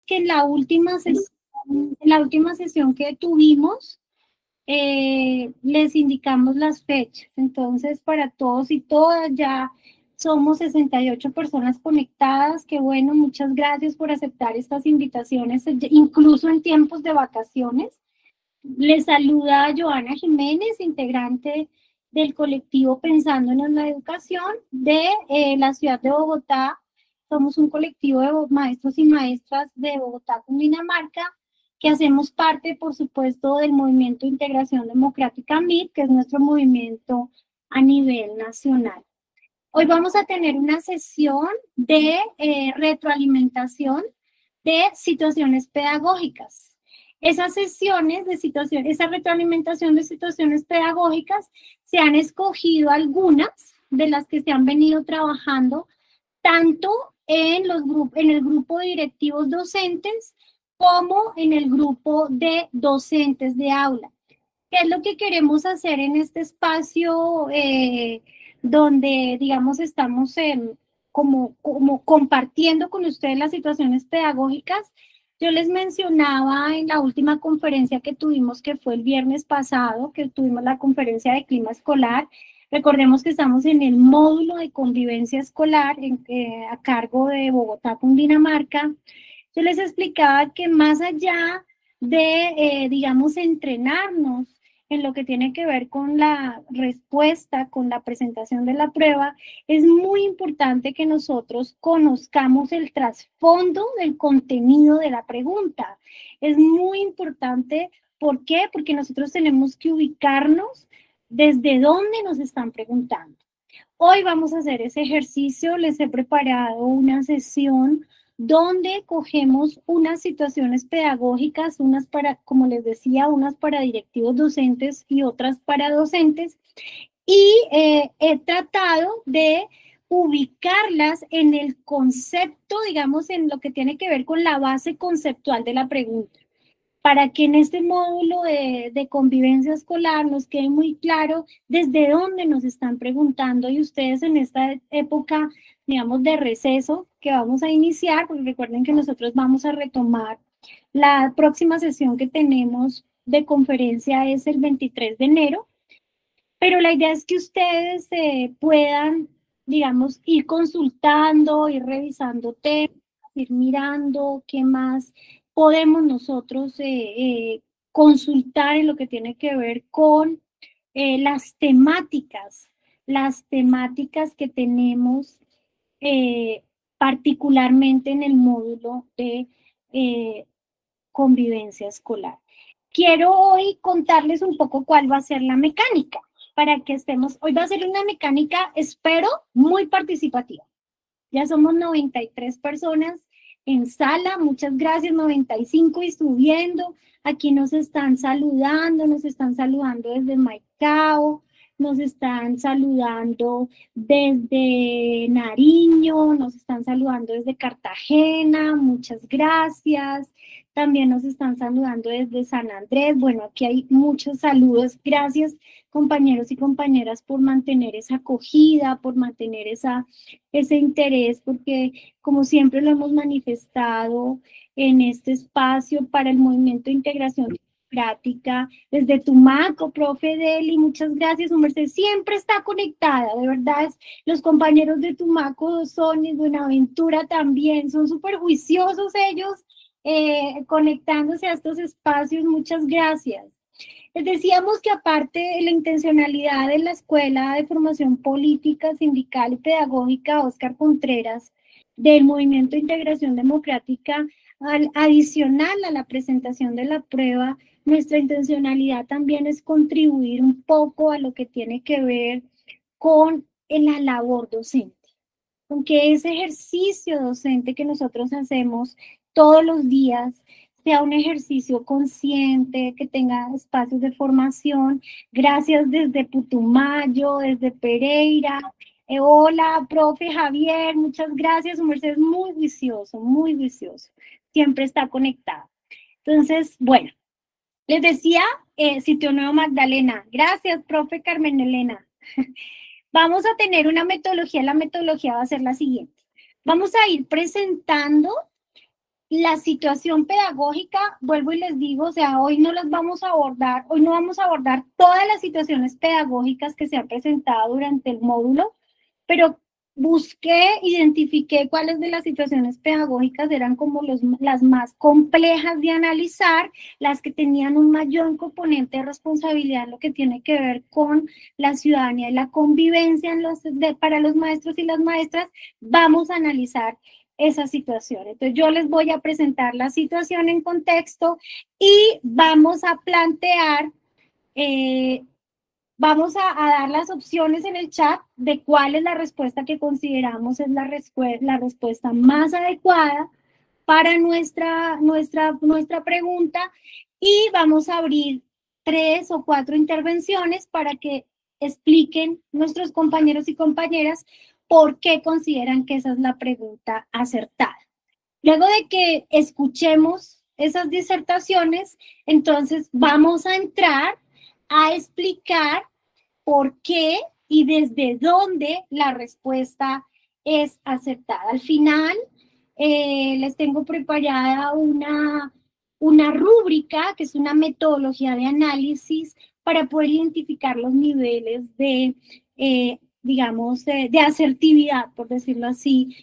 que en la última sesión que tuvimos, les indicamos las fechas. Entonces, para todos y todas, ya somos 68 personas conectadas. Qué bueno, muchas gracias por aceptar estas invitaciones, incluso en tiempos de vacaciones. Les saluda Joana Jiménez, integrante del colectivo Pensando en la Educación de la ciudad de Bogotá. Somos un colectivo de maestros y maestras de Bogotá, Cundinamarca, que hacemos parte, por supuesto, del Movimiento de Integración Democrática MIT, que es nuestro movimiento a nivel nacional. Hoy vamos a tener una sesión de retroalimentación de situaciones pedagógicas. Esas sesiones de situaciones, esa retroalimentación de situaciones pedagógicas, se han escogido algunas de las que se han venido trabajando tanto en el grupo de directivos docentes como en el grupo de docentes de aula. ¿Qué es lo que queremos hacer en este espacio donde, digamos, estamos como compartiendo con ustedes las situaciones pedagógicas? Yo les mencionaba en la última conferencia que tuvimos, que fue el viernes pasado, que tuvimos la conferencia de clima escolar. Recordemos que estamos en el módulo de convivencia escolar a cargo de Bogotá, Cundinamarca. Yo les explicaba que más allá de, digamos, entrenarnos en lo que tiene que ver con la respuesta, con la presentación de la prueba, es muy importante que nosotros conozcamos el trasfondo del contenido de la pregunta. Es muy importante, ¿por qué? Porque nosotros tenemos que ubicarnos desde dónde nos están preguntando. Hoy vamos a hacer ese ejercicio, les he preparado una sesión donde cogemos unas situaciones pedagógicas, unas para, como les decía, unas para directivos docentes y otras para docentes, y he tratado de ubicarlas en el concepto, digamos, en lo que tiene que ver con la base conceptual de la pregunta, para que en este módulo de convivencia escolar nos quede muy claro desde dónde nos están preguntando, y ustedes en esta época, digamos, de receso que vamos a iniciar, porque recuerden que nosotros vamos a retomar la próxima sesión que tenemos de conferencia es el 23 de enero, pero la idea es que ustedes puedan, digamos, ir consultando, ir revisando temas, ir mirando qué más podemos nosotros consultar en lo que tiene que ver con las temáticas que tenemos particularmente en el módulo de convivencia escolar. Quiero hoy contarles un poco cuál va a ser la mecánica para que estemos, hoy va a ser una mecánica, espero, muy participativa. Ya somos 93 personas en sala, muchas gracias, 95 y subiendo. Aquí nos están saludando desde Maicao, nos están saludando desde Nariño, nos están saludando desde Cartagena, muchas gracias. También nos están saludando desde San Andrés. Bueno, aquí hay muchos saludos. Gracias, compañeros y compañeras, por mantener esa acogida, por mantener ese interés, porque como siempre lo hemos manifestado en este espacio para el Movimiento de Integración Democrática, desde Tumaco, profe Deli, muchas gracias, su merced siempre está conectada, de verdad, los compañeros de Tumaco son en Buenaventura también, son súper juiciosos ellos, conectándose a estos espacios, muchas gracias. Les decíamos que aparte de la intencionalidad de la Escuela de Formación Política, Sindical y Pedagógica Óscar Contreras, del Movimiento de Integración Democrática, adicional a la presentación de la prueba, nuestra intencionalidad también es contribuir un poco a lo que tiene que ver con la labor docente, con que ese ejercicio docente que nosotros hacemos todos los días sea un ejercicio consciente, que tenga espacios de formación. Gracias desde Putumayo, desde Pereira. Hola, profe Javier, muchas gracias. Su merced es muy vicioso, muy vicioso. Siempre está conectado. Entonces, bueno, les decía, Sitio Nuevo Magdalena. Gracias, profe Carmen Elena. Vamos a tener una metodología. La metodología va a ser la siguiente. Vamos a ir presentando la situación pedagógica, vuelvo y les digo, o sea, hoy no las vamos a abordar, hoy no vamos a abordar todas las situaciones pedagógicas que se han presentado durante el módulo, pero identifiqué cuáles de las situaciones pedagógicas eran como las más complejas de analizar, las que tenían un mayor componente de responsabilidad en lo que tiene que ver con la ciudadanía y la convivencia para los maestros y las maestras. Vamos a analizar esa situación. Entonces yo les voy a presentar la situación en contexto y vamos a plantear vamos a dar las opciones en el chat de cuál es la respuesta que consideramos es la respuesta más adecuada para nuestra pregunta, y vamos a abrir 3 o 4 intervenciones para que expliquen nuestros compañeros y compañeras por qué consideran que esa es la pregunta acertada. Luego de que escuchemos esas disertaciones, entonces vamos a entrar a explicar por qué y desde dónde la respuesta es acertada. Al final, les tengo preparada una rúbrica, que es una metodología de análisis para poder identificar los niveles digamos, de asertividad, por decirlo así,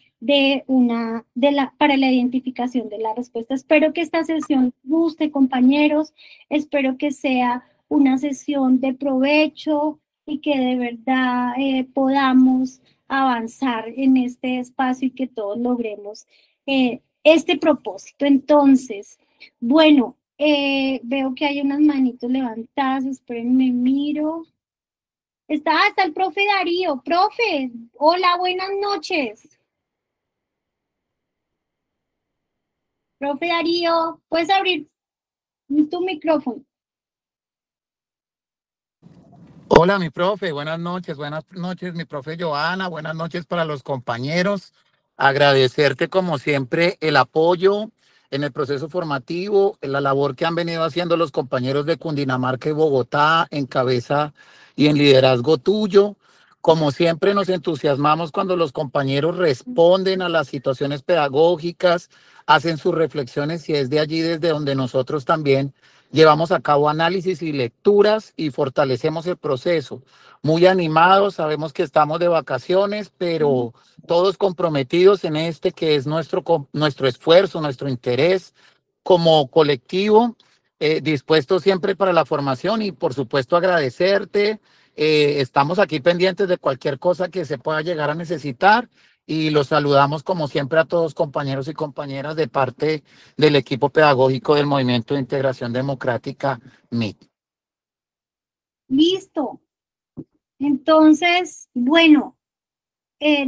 para la identificación de la respuesta. Espero que esta sesión les guste, compañeros. Espero que sea una sesión de provecho y que de verdad podamos avanzar en este espacio y que todos logremos este propósito. Entonces, bueno, veo que hay unas manitos levantadas, espérenme, miro. Está el profe Darío. Profe, hola, buenas noches. Profe Darío, puedes abrir tu micrófono. Hola, mi profe, buenas noches, mi profe Joana, buenas noches para los compañeros. Agradecerte como siempre el apoyo en el proceso formativo, en la labor que han venido haciendo los compañeros de Cundinamarca y Bogotá en cabeza y en liderazgo tuyo. Como siempre nos entusiasmamos cuando los compañeros responden a las situaciones pedagógicas, hacen sus reflexiones, y es de allí desde donde nosotros también llevamos a cabo análisis y lecturas y fortalecemos el proceso. Muy animados, sabemos que estamos de vacaciones, pero todos comprometidos en este que es nuestro esfuerzo, nuestro interés como colectivo, dispuestos siempre para la formación y por supuesto agradecerte. Estamos aquí pendientes de cualquier cosa que se pueda llegar a necesitar y los saludamos como siempre a todos compañeros y compañeras de parte del equipo pedagógico del Movimiento de Integración Democrática MIT. Listo. Entonces, bueno,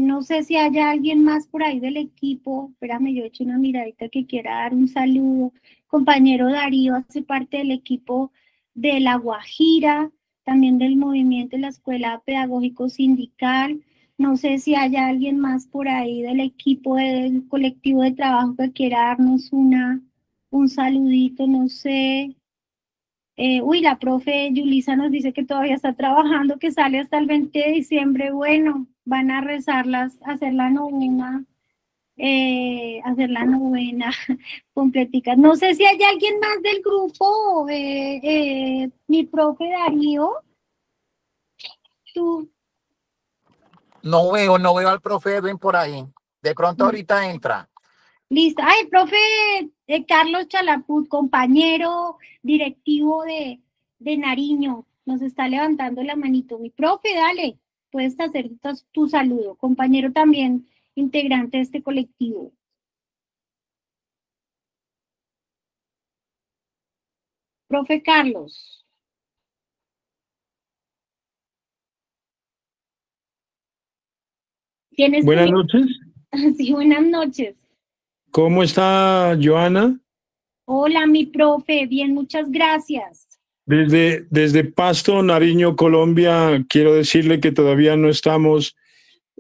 no sé si haya alguien más por ahí del equipo. Espérame, yo echo una miradita que quiera dar un saludo. Compañero Darío hace parte del equipo de La Guajira, también del movimiento de la Escuela Pedagógico Sindical. No sé si haya alguien más por ahí del equipo del colectivo de trabajo que quiera darnos un saludito, no sé. La profe Yulisa nos dice que todavía está trabajando, que sale hasta el 20 de diciembre. Bueno, van a rezarlas, hacer la novena completica. No sé si hay alguien más del grupo, mi profe Darío. ¿Tú? No veo al profe Edwin por ahí. De pronto ahorita entra. Listo. Ay, profe Carlos Chalaput, compañero directivo de Nariño, nos está levantando la manito. Mi profe, dale, puedes hacer tu saludo. Compañero también integrante de este colectivo. Profe Carlos. Buenas noches. Sí, buenas noches. ¿Cómo está Joana? Hola, mi profe, bien, muchas gracias. Desde Pasto, Nariño, Colombia, quiero decirle que todavía no estamos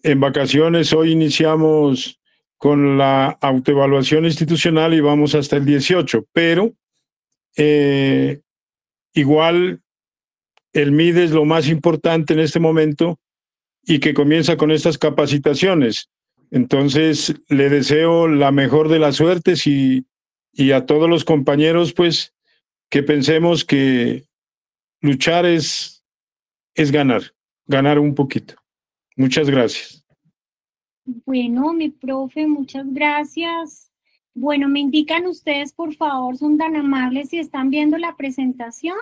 en vacaciones. Hoy iniciamos con la autoevaluación institucional y vamos hasta el 18, pero igual el MID es lo más importante en este momento y que comienza con estas capacitaciones. Entonces, le deseo la mejor de las suertes y y a todos los compañeros, pues, que pensemos que luchar es ganar un poquito. Muchas gracias. Bueno, mi profe, muchas gracias. Bueno, me indican ustedes, por favor, son tan amables si están viendo la presentación.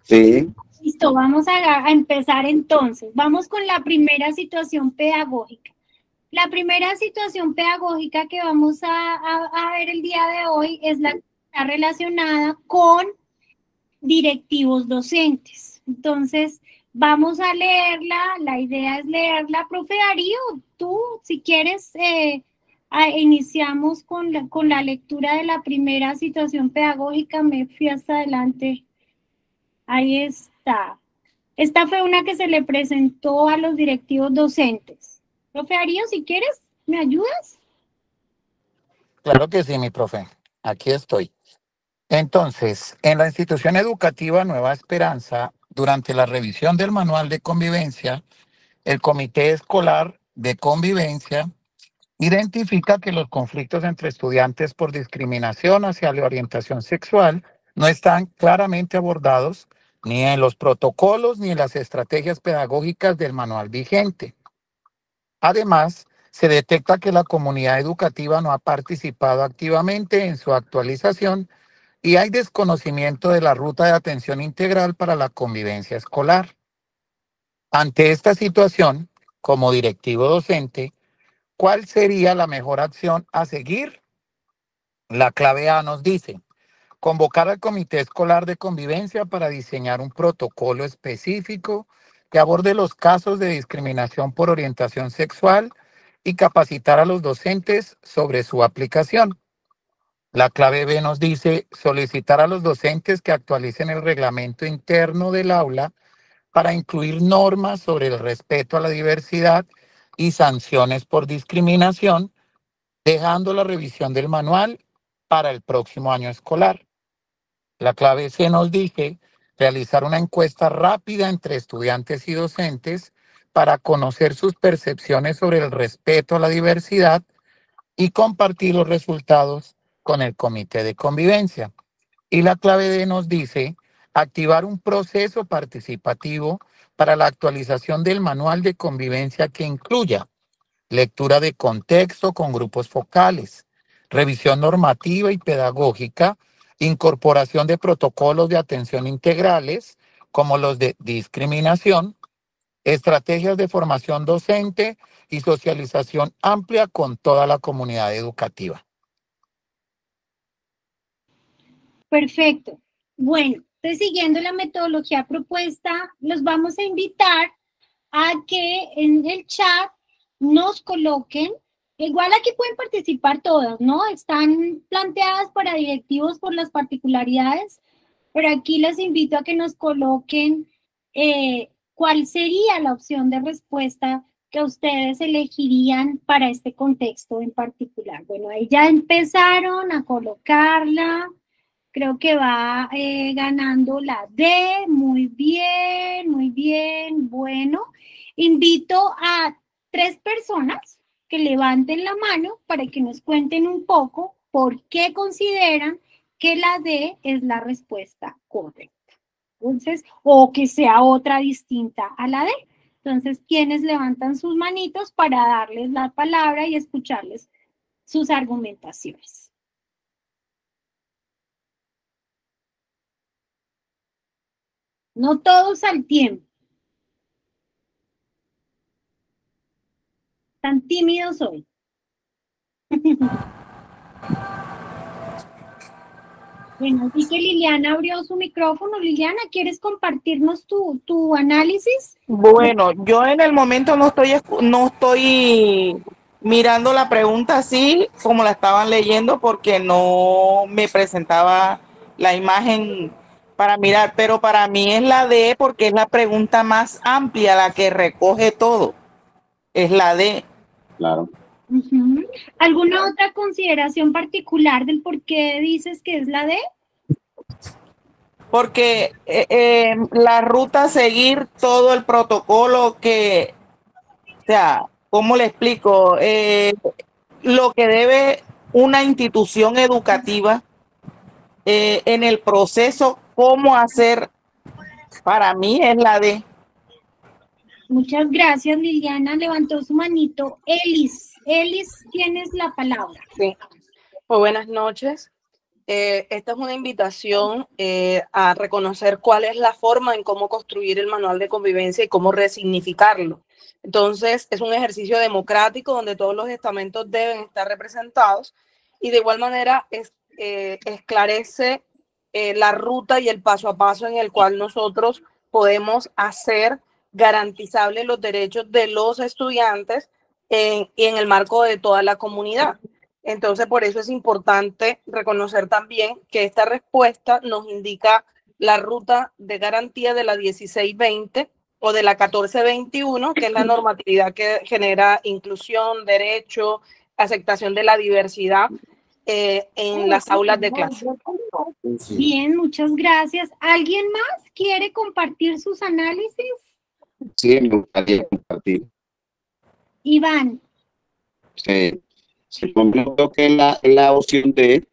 Sí. Listo, vamos a empezar entonces. Vamos con la primera situación pedagógica. La primera situación pedagógica que vamos a ver el día de hoy es la que está relacionada con directivos docentes. Entonces, vamos a leerla. La idea es leerla. Profe Darío, tú, si quieres, iniciamos con la lectura de la primera situación pedagógica. Me fui hasta adelante. Ahí está. Esta fue una que se le presentó a los directivos docentes. Profe Darío, si quieres, ¿me ayudas? Claro que sí, mi profe. Aquí estoy. Entonces, en la institución educativa Nueva Esperanza, durante la revisión del manual de convivencia, el Comité Escolar de Convivencia identifica que los conflictos entre estudiantes por discriminación hacia la orientación sexual no están claramente abordados ni en los protocolos ni en las estrategias pedagógicas del manual vigente. Además, se detecta que la comunidad educativa no ha participado activamente en su actualización y hay desconocimiento de la ruta de atención integral para la convivencia escolar. Ante esta situación, como directivo docente, ¿cuál sería la mejor acción a seguir? La clave A nos dice: convocar al Comité Escolar de Convivencia para diseñar un protocolo específico que aborde los casos de discriminación por orientación sexual y capacitar a los docentes sobre su aplicación. La clave B nos dice: solicitar a los docentes que actualicen el reglamento interno del aula para incluir normas sobre el respeto a la diversidad y sanciones por discriminación, dejando la revisión del manual para el próximo año escolar. La clave C nos dice: realizar una encuesta rápida entre estudiantes y docentes para conocer sus percepciones sobre el respeto a la diversidad y compartir los resultados con el comité de convivencia. Y la clave D nos dice: activar un proceso participativo para la actualización del manual de convivencia que incluya lectura de contexto con grupos focales, revisión normativa y pedagógica, incorporación de protocolos de atención integrales como los de discriminación, estrategias de formación docente y socialización amplia con toda la comunidad educativa. Perfecto. Bueno, entonces siguiendo la metodología propuesta, los vamos a invitar a que en el chat nos coloquen, igual aquí pueden participar todas, ¿no? Están planteadas para directivos por las particularidades, pero aquí les invito a que nos coloquen cuál sería la opción de respuesta que ustedes elegirían para este contexto en particular. Bueno, ahí ya empezaron a colocarla. Creo que va ganando la D. Muy bien, muy bien. Bueno, invito a 3 personas que levanten la mano para que nos cuenten un poco por qué consideran que la D es la respuesta correcta. Entonces, o que sea otra distinta a la D. Entonces, ¿quiénes levantan sus manitos para darles la palabra y escucharles sus argumentaciones? No todos al tiempo. Tan tímidos hoy. Bueno, así que Liliana abrió su micrófono. Liliana, ¿quieres compartirnos tu análisis? Bueno, yo en el momento no estoy mirando la pregunta así como la estaban leyendo porque no me presentaba la imagen para mirar, pero para mí es la D porque es la pregunta más amplia, la que recoge todo. Es la D. Claro. ¿Alguna otra consideración particular del por qué dices que es la D? Porque la ruta a seguir, todo el protocolo que, o sea, ¿cómo le explico? lo que debe una institución educativa en el proceso, cómo hacer, para mí es la D. Muchas gracias, Liliana. Levantó su manito. Elis, tienes la palabra. Sí, pues buenas noches. Esta es una invitación a reconocer cuál es la forma en cómo construir el manual de convivencia y cómo resignificarlo. Entonces, es un ejercicio democrático donde todos los estamentos deben estar representados y de igual manera esclarece la ruta y el paso a paso en el cual nosotros podemos hacer garantizables los derechos de los estudiantes y en el marco de toda la comunidad. Entonces, por eso es importante reconocer también que esta respuesta nos indica la ruta de garantía de la 1620 o de la 1421, que es la normatividad que genera inclusión, derecho, aceptación de la diversidad en las aulas de clase. Bien, muchas gracias. ¿Alguien más quiere compartir sus análisis? Sí, me gustaría compartir. Iván. Sí. Yo creo que la opción D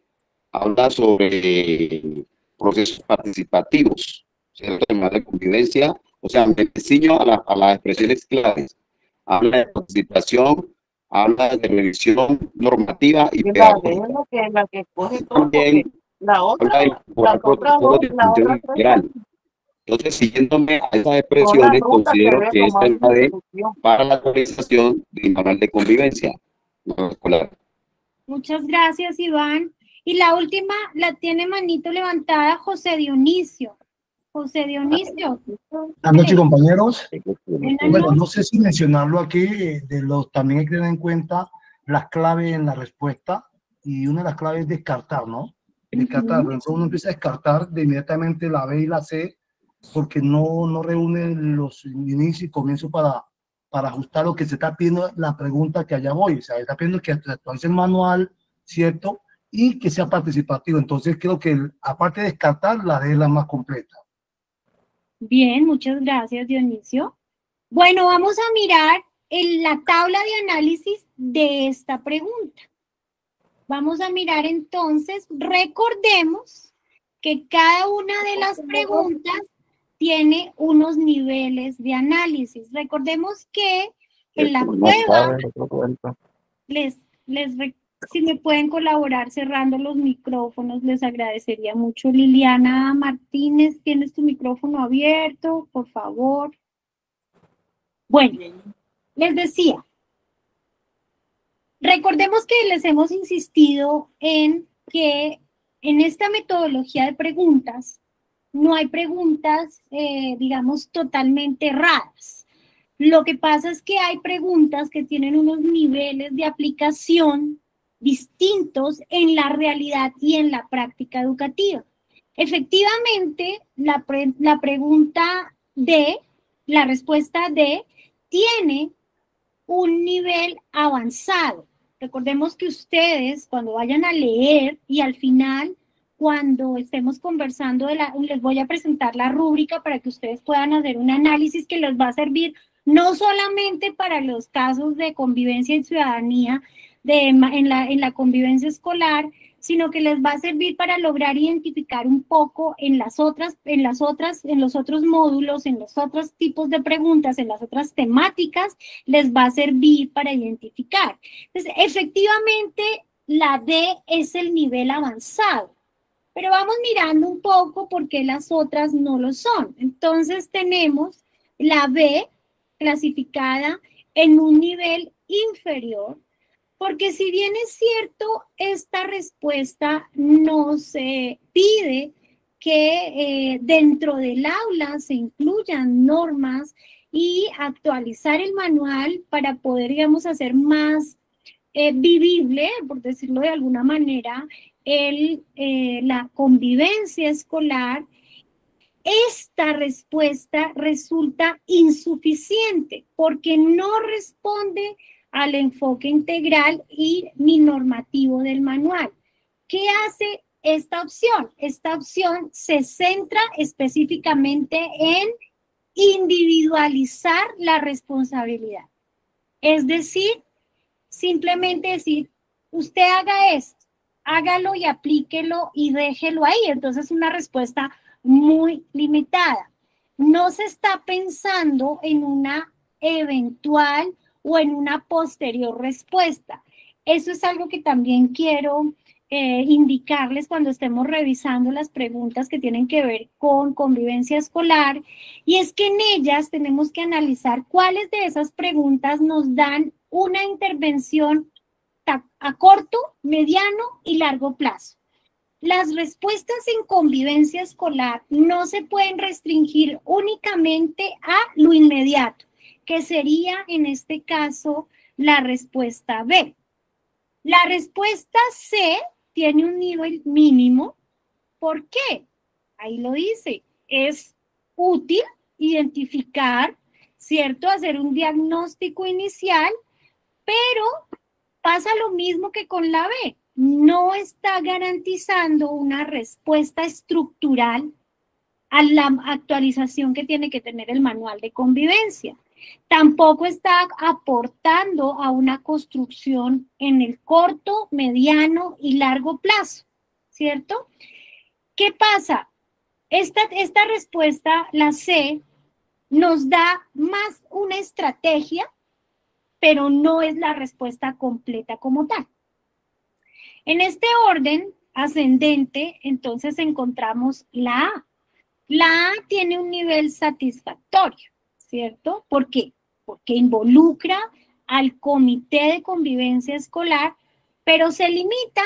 habla sobre procesos participativos, ¿cierto? Temas de convivencia, o sea, me ciño a las expresiones claves. Habla de participación, habla de revisión normativa y pedagógica. La que coge todo, También la otra, habla de protocolo de función integral. Entonces, siguiéndome a esas expresiones, considero que esta es la D para la actualización del manual de convivencia escolar. Muchas gracias, Iván. Y la última la tiene manito levantada José Dionisio. José Dionisio. Buenas noches, compañeros. Buenas Bueno, noches. no sé si mencionarlo aquí, también hay que tener en cuenta las claves en la respuesta, y una de las claves es descartar, ¿no? Descartar, entonces uno empieza a descartar de inmediatamente la B y la C, porque no reúnen los inicios y comienzos para ajustar lo que se está pidiendo, la pregunta que allá voy. O sea, está pidiendo que actualice el manual, ¿cierto? Y que sea participativo. Entonces creo que aparte de descartar, la D es la más completa. Bien, muchas gracias, Dionisio. Bueno, vamos a mirar en la tabla de análisis de esta pregunta. Vamos a mirar entonces, recordemos que cada una de las preguntas tiene unos niveles de análisis. Recordemos que en la prueba, si me pueden colaborar cerrando los micrófonos, les agradecería mucho. Liliana Martínez, ¿tienes tu micrófono abierto? Por favor. Bueno, les decía, recordemos que les hemos insistido en que en esta metodología de preguntas no hay preguntas, digamos, totalmente erradas. Lo que pasa es que hay preguntas que tienen unos niveles de aplicación distintos en la realidad y en la práctica educativa. Efectivamente, la pregunta D, la respuesta D, tiene un nivel avanzado. Recordemos que ustedes, cuando vayan a leer y al final, cuando estemos conversando, les voy a presentar la rúbrica para que ustedes puedan hacer un análisis que les va a servir no solamente para los casos de convivencia y ciudadanía en la convivencia escolar, sino que les va a servir para lograr identificar un poco en los otros módulos, en los otros tipos de preguntas, en las otras temáticas, les va a servir para identificar. Entonces, efectivamente, la D es el nivel avanzado, pero vamos mirando un poco por qué las otras no lo son. Entonces, tenemos la B clasificada en un nivel inferior, porque si bien es cierto, esta respuesta nos pide que dentro del aula se incluyan normas y actualizar el manual para poder, digamos, hacer más vivible, por decirlo de alguna manera, la convivencia escolar. Esta respuesta resulta insuficiente porque no responde al enfoque integral y ni normativo del manual. ¿Qué hace esta opción? Esta opción se centra específicamente en individualizar la responsabilidad. Es decir, simplemente decir, usted haga esto, hágalo y aplíquelo y déjelo ahí. Entonces, una respuesta muy limitada. No se está pensando en una eventual o en una posterior respuesta. Eso es algo que también quiero indicarles cuando estemos revisando las preguntas que tienen que ver con convivencia escolar, y es que en ellas tenemos que analizar cuáles de esas preguntas nos dan una intervención a corto, mediano y largo plazo. Las respuestas en convivencia escolar no se pueden restringir únicamente a lo inmediato, que sería en este caso la respuesta B. La respuesta C tiene un nivel mínimo. ¿Por qué? Ahí lo dice. Es útil identificar, ¿cierto? Hacer un diagnóstico inicial, pero pasa lo mismo que con la B. No está garantizando una respuesta estructural a la actualización que tiene que tener el manual de convivencia. Tampoco está aportando a una construcción en el corto, mediano y largo plazo, ¿cierto? ¿Qué pasa? Esta respuesta, la C, nos da más una estrategia, pero no es la respuesta completa como tal. En este orden ascendente, entonces encontramos la A. La A tiene un nivel satisfactorio, ¿cierto? ¿Por qué? Porque involucra al comité de convivencia escolar, pero se limita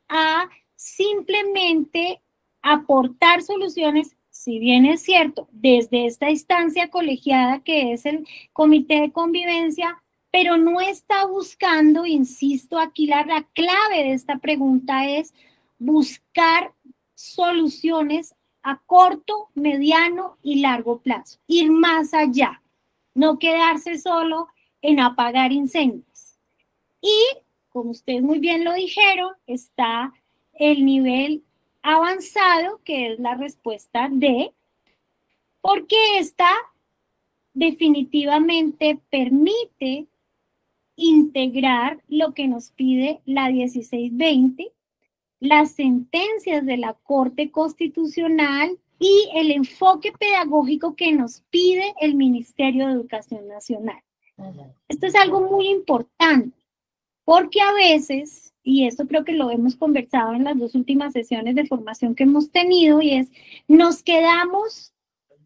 a simplemente aportar soluciones, si bien es cierto, desde esta instancia colegiada que es el comité de convivencia, pero no está buscando, insisto, aquí la clave de esta pregunta es buscar soluciones a corto, mediano y largo plazo, ir más allá, no quedarse solo en apagar incendios. Y, como ustedes muy bien lo dijeron, está el nivel avanzado, que es la respuesta D, porque esta definitivamente permite integrar lo que nos pide la 1620, las sentencias de la Corte Constitucional y el enfoque pedagógico que nos pide el Ministerio de Educación Nacional. Esto es algo muy importante, porque a veces, y esto creo que lo hemos conversado en las dos últimas sesiones de formación que hemos tenido, y es, nos quedamos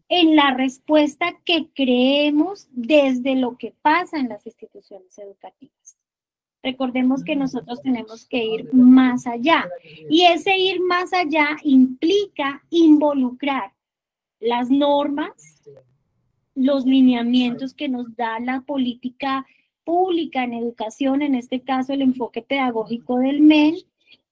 en la respuesta que creemos desde lo que pasa en las instituciones educativas. Recordemos que nosotros tenemos que ir más allá, y ese ir más allá implica involucrar las normas, los lineamientos que nos da la política pública en educación, en este caso el enfoque pedagógico del MEN,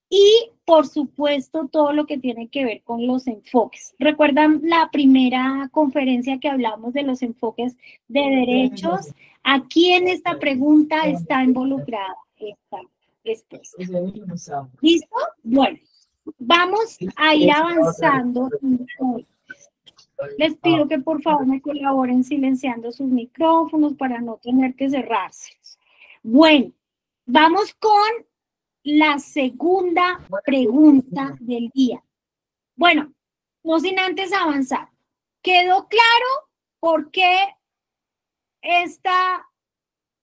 y por supuesto todo lo que tiene que ver con los enfoques. ¿Recuerdan la primera conferencia que hablamos de los enfoques de derechos? Aquí en esta pregunta está involucrada esta respuesta. ¿Listo? Bueno, vamos a ir avanzando. Les pido que por favor me colaboren silenciando sus micrófonos para no tener que cerrárselos. Bueno, vamos con la segunda pregunta del día. Bueno, no sin antes avanzar. ¿Quedó claro por qué esta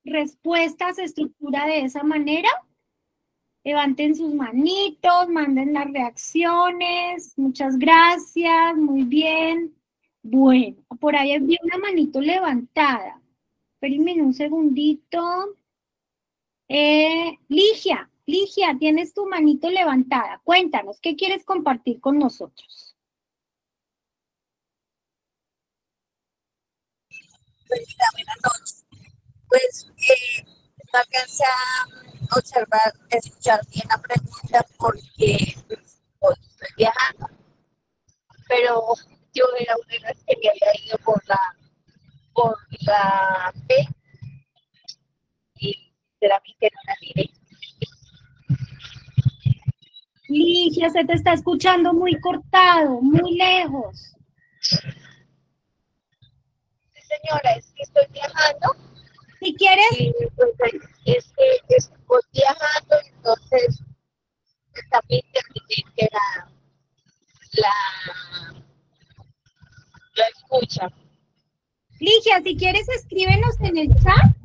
respuesta se estructura de esa manera? Levanten sus manitos, manden las reacciones. Muchas gracias, muy bien. Bueno, por ahí vi una manito levantada. Espérenme un segundito. Ligia, tienes tu manito levantada. Cuéntanos, ¿qué quieres compartir con nosotros? Buenas noches. Pues no alcancé a observar, escuchar bien la pregunta porque hoy estoy viajando. Pero yo era una de las que me había ido por la B y sinceramente no la miré. Ligia, se te está escuchando muy cortado, muy lejos. Sí, señora, es que estoy viajando. Si si quieres. Y pues es que estoy viajando, entonces también terminé que la escucha. Ligia, si quieres escríbenos en el chat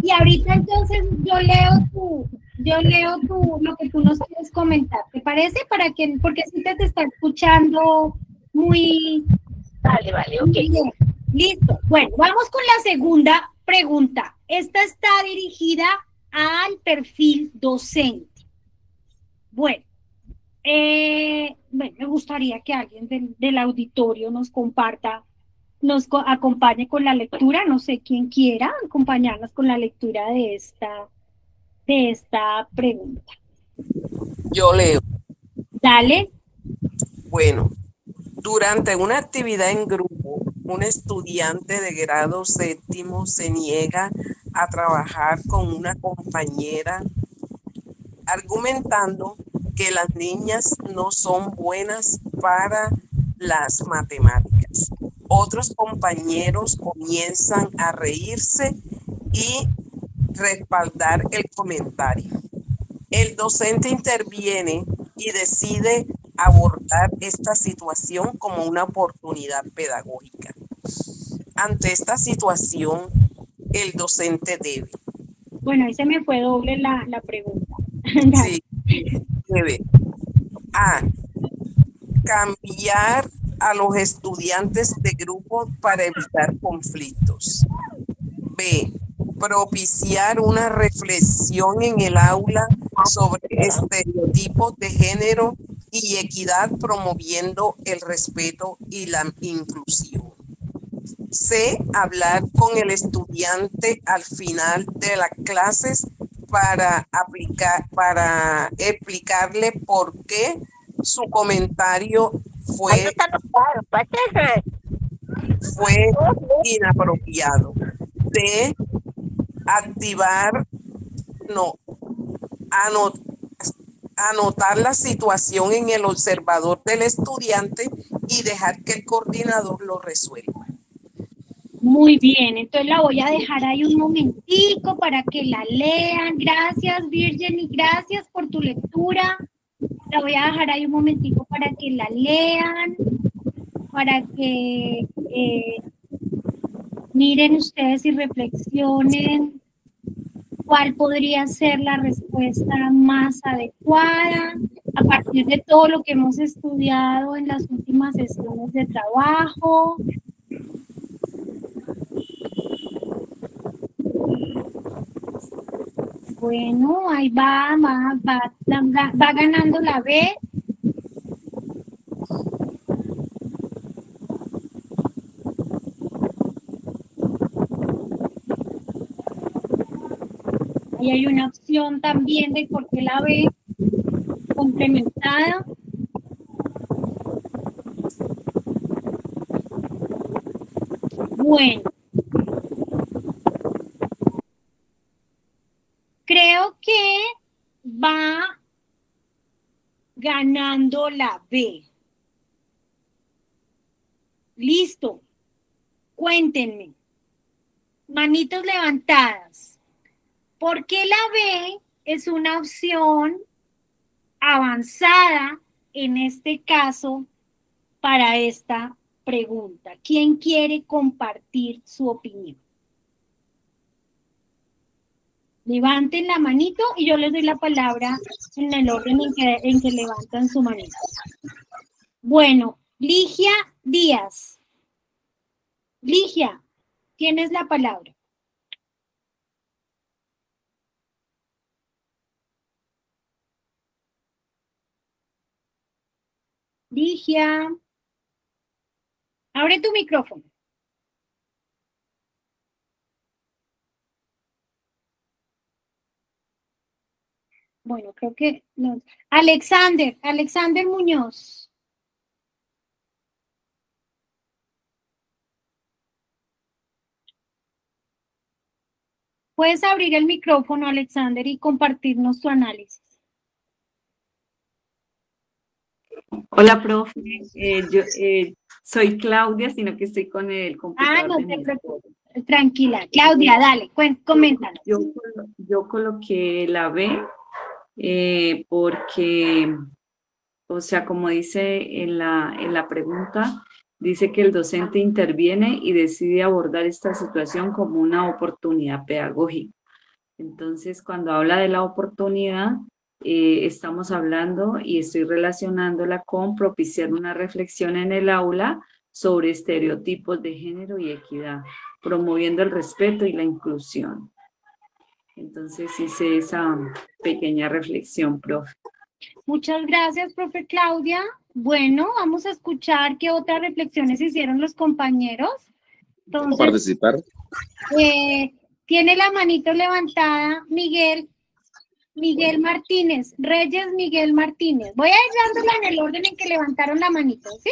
y ahorita entonces yo leo lo que tú nos quieres comentar, ¿te parece? Porque si te está escuchando muy... Vale, ok. Bien. Listo. Bueno, vamos con la segunda pregunta. Esta está dirigida al perfil docente. Bueno, me gustaría que alguien del auditorio nos comparta, nos acompañe con la lectura. No sé quién quiera acompañarnos con la lectura de esta pregunta. Yo leo. Dale. Bueno, durante una actividad en grupo, un estudiante de grado séptimo se niega a trabajar con una compañera, argumentando que las niñas no son buenas para las matemáticas. Otros compañeros comienzan a reírse y respaldar el comentario. El docente interviene y decide abordar esta situación como una oportunidad pedagógica. Ante esta situación, el docente debe. Bueno, ahí se me fue doble la pregunta. Sí, debe. A. Cambiar a los estudiantes de grupo para evitar conflictos. B. Propiciar una reflexión en el aula sobre estereotipos de género y equidad, promoviendo el respeto y la inclusión. C. Hablar con el estudiante al final de las clases para explicarle por qué su comentario fue inapropiado. D. Anotar la situación en el observador del estudiante y dejar que el coordinador lo resuelva. Muy bien, entonces la voy a dejar ahí un momentico para que la lean. Gracias, Virgen, y gracias por tu lectura. La voy a dejar ahí un momentico para que la lean, para que miren ustedes y reflexionen cuál podría ser la respuesta más adecuada a partir de todo lo que hemos estudiado en las últimas sesiones de trabajo. Bueno, ahí va ganando la B. Ahí hay una opción también de por qué la B complementada. Bueno. Creo que va ganando la B. Listo. Cuéntenme. Manitos levantadas. ¿Por qué la B es una opción avanzada en este caso para esta pregunta? ¿Quién quiere compartir su opinión? Levanten la manito y yo les doy la palabra en el orden en que levantan su manito. Bueno, Ligia Díaz. Ligia, tienes la palabra. Ligia, abre tu micrófono. Bueno, creo que no. Alexander Muñoz. Puedes abrir el micrófono, Alexander, y compartirnos tu análisis. Hola, profe. Yo soy Claudia, sino que estoy con el computador. No te preocupes. Tranquila. Claudia, dale, coméntanos. Yo coloqué la B porque, o sea, como dice en la pregunta, dice que el docente interviene y decide abordar esta situación como una oportunidad pedagógica. Entonces, cuando habla de la oportunidad, estamos hablando y estoy relacionándola con propiciar una reflexión en el aula sobre estereotipos de género y equidad, promoviendo el respeto y la inclusión. Entonces hice esa pequeña reflexión, profe. Muchas gracias, profe Claudia. Bueno, vamos a escuchar qué otras reflexiones hicieron los compañeros. Entonces, participar. Tiene la manito levantada Miguel Martínez, Reyes Miguel Martínez. Voy a ir dándola en el orden en que levantaron la manito, ¿sí?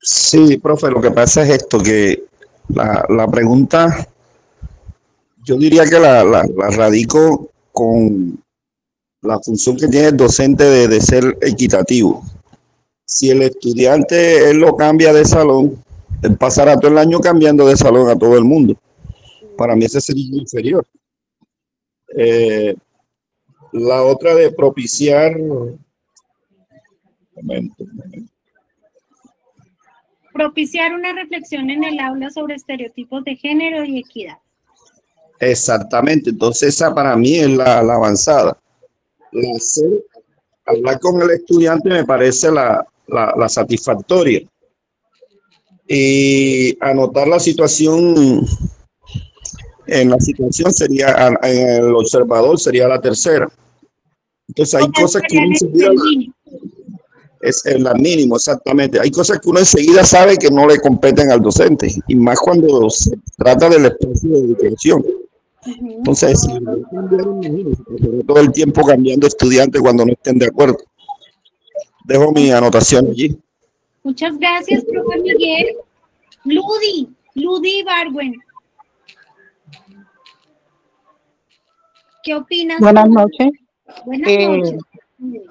Sí, profe, lo que pasa es esto, que la pregunta, yo diría que la radico con la función que tiene el docente de ser equitativo. Si el estudiante él lo cambia de salón, él pasará todo el año cambiando de salón a todo el mundo. Para mí ese sería inferior. La otra de propiciar... Propiciar una reflexión en el aula sobre estereotipos de género y equidad. Exactamente, entonces esa para mí es la avanzada. Hablar con el estudiante me parece la satisfactoria. Y anotar la situación, en la situación sería, en el observador sería la tercera. Entonces hay cosas que uno enseguida, es en la mínimo, exactamente. Hay cosas que uno enseguida sabe que no le competen al docente, y más cuando se trata del espacio de educación. Entonces, todo el tiempo cambiando estudiantes cuando no estén de acuerdo. Dejo mi anotación allí. Muchas gracias, profe Miguel. Ludi Barwen. ¿Qué opinas? Buenas noches. Buenas noches.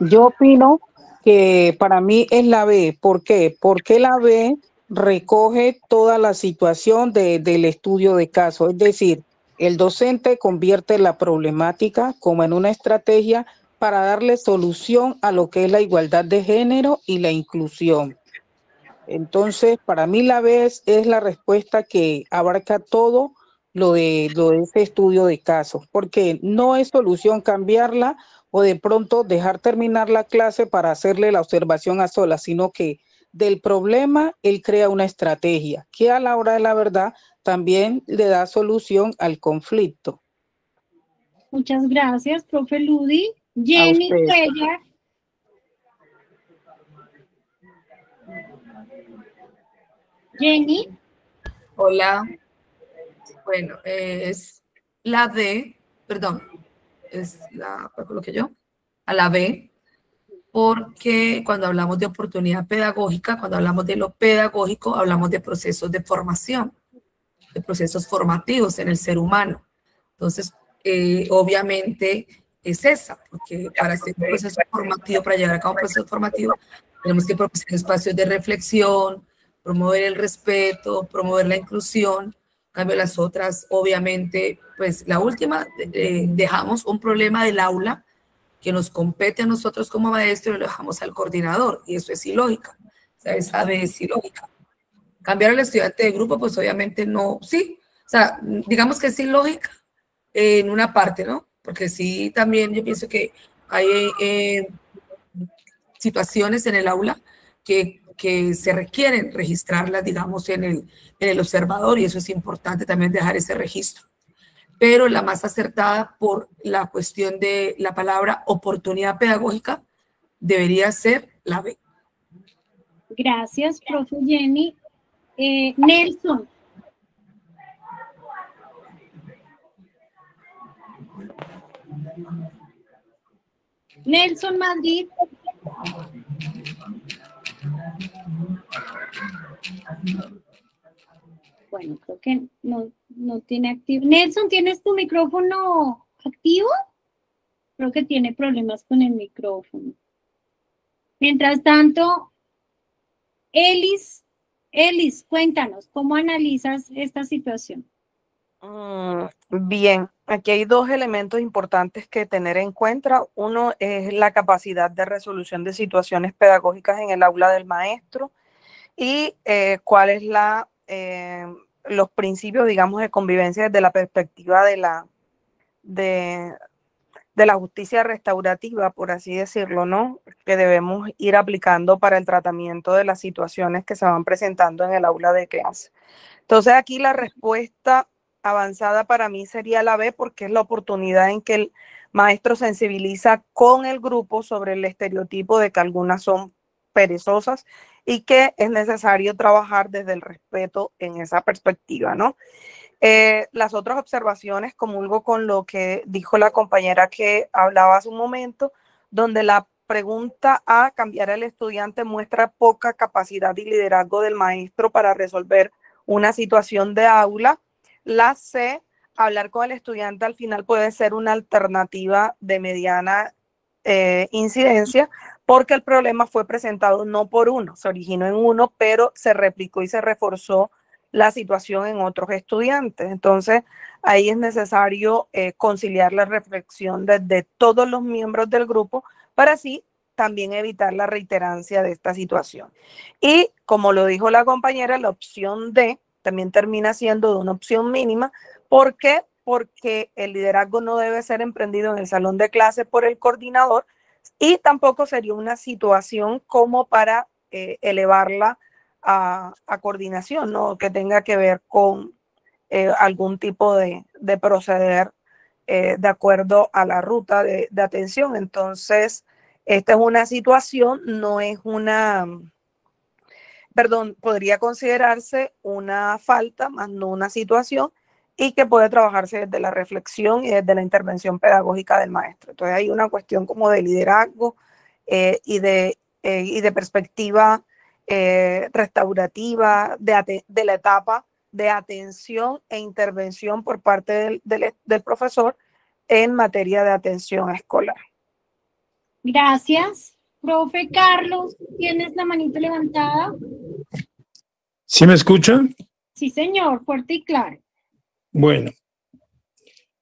Yo opino que para mí es la B. ¿Por qué? Porque la B recoge toda la situación del estudio de caso. Es decir, el docente convierte la problemática como en una estrategia para darle solución a lo que es la igualdad de género y la inclusión. Entonces, para mí la B es la respuesta que abarca todo lo de ese estudio de casos, porque no es solución cambiarla o de pronto dejar terminar la clase para hacerle la observación a solas, sino que del problema él crea una estrategia que a la hora de la verdad también le da solución al conflicto. Muchas gracias, profe Ludi. Jenny Cuellar. Jenny. Hola. Bueno, es la D, perdón, es la, ¿cuál coloqué yo? A la B, porque cuando hablamos de oportunidad pedagógica, cuando hablamos de lo pedagógico, hablamos de procesos de formación, de procesos formativos en el ser humano. Entonces, obviamente es esa, porque para hacer un proceso formativo, para llevar a cabo un proceso formativo, tenemos que propiciar espacios de reflexión, promover el respeto, promover la inclusión. En cambio, las otras, obviamente, pues la última, dejamos un problema del aula que nos compete a nosotros como maestros y lo dejamos al coordinador, y eso es ilógica. O sea, esa B es ilógica. Cambiar al estudiante de grupo, pues obviamente no, sí. O sea, digamos que es ilógica en una parte, ¿no? Porque sí, también yo pienso que hay situaciones en el aula que se requieren registrarlas, digamos, en el observador, y eso es importante también dejar ese registro. Pero la más acertada por la cuestión de la palabra oportunidad pedagógica debería ser la B. Gracias, profe Jenny. Nelson. Nelson Madrid. Bueno, creo que no tiene activo. Nelson, ¿tienes tu micrófono activo? Creo que tiene problemas con el micrófono. Mientras tanto, Elis Elis, cuéntanos, ¿cómo analizas esta situación? Bien, aquí hay dos elementos importantes que tener en cuenta. Uno es la capacidad de resolución de situaciones pedagógicas en el aula del maestro y cuál es los principios, digamos, de convivencia desde la perspectiva de la justicia restaurativa, por así decirlo, ¿no? Que debemos ir aplicando para el tratamiento de las situaciones que se van presentando en el aula de clase. Entonces aquí la respuesta avanzada para mí sería la B, porque es la oportunidad en que el maestro sensibiliza con el grupo sobre el estereotipo de que algunas son perezosas y que es necesario trabajar desde el respeto en esa perspectiva, ¿no? Las otras observaciones, comulgo con lo que dijo la compañera que hablaba hace un momento, donde la pregunta A, cambiar al estudiante, muestra poca capacidad y liderazgo del maestro para resolver una situación de aula. La C, hablar con el estudiante al final puede ser una alternativa de mediana incidencia, porque el problema fue presentado no por uno, se originó en uno, pero se replicó y se reforzó la situación en otros estudiantes. Entonces, ahí es necesario conciliar la reflexión de todos los miembros del grupo para así también evitar la reiterancia de esta situación. Y como lo dijo la compañera, la opción D también termina siendo de una opción mínima. ¿Por qué? Porque el liderazgo no debe ser emprendido en el salón de clase por el coordinador y tampoco sería una situación como para elevarla a coordinación, ¿no? Que tenga que ver con algún tipo de proceder de acuerdo a la ruta de atención. Entonces, esta es una situación, no es podría considerarse una falta, más no una situación, y que puede trabajarse desde la reflexión y desde la intervención pedagógica del maestro. Entonces hay una cuestión como de liderazgo y de perspectiva restaurativa de la etapa de atención e intervención por parte del profesor en materia de atención escolar. Gracias. Profe Carlos, ¿tienes la manito levantada? ¿Sí me escucha? Sí, señor, fuerte y claro. Bueno,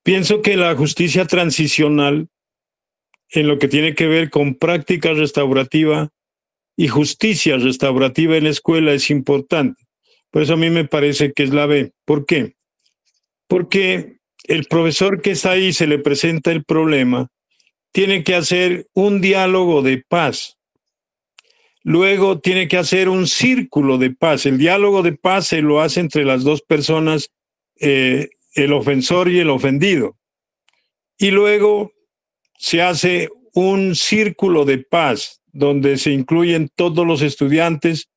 pienso que la justicia transicional, en lo que tiene que ver con práctica restaurativa y justicia restaurativa en la escuela, es importante. Por eso a mí me parece que es la B. ¿Por qué? Porque el profesor que está ahí, se le presenta el problema, tiene que hacer un diálogo de paz. Luego tiene que hacer un círculo de paz. El diálogo de paz se lo hace entre las dos personas, el ofensor y el ofendido. Y luego se hace un círculo de paz donde se incluyen todos los estudiantes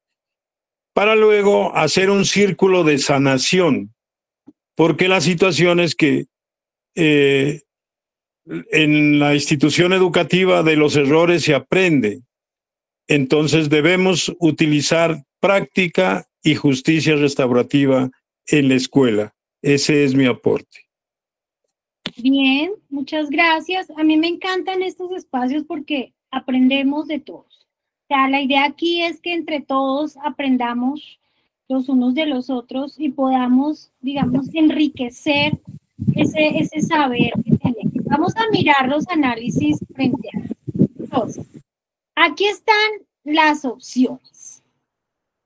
para luego hacer un círculo de sanación. Porque la situación es que en la institución educativa de los errores se aprende. Entonces debemos utilizar práctica y justicia restaurativa en la escuela. Ese es mi aporte. Bien, muchas gracias. A mí me encantan estos espacios porque aprendemos de todos. O sea, la idea aquí es que entre todos aprendamos los unos de los otros y podamos, digamos, enriquecer ese saber que tenemos. Vamos a mirar los análisis frente a entonces, aquí están las opciones.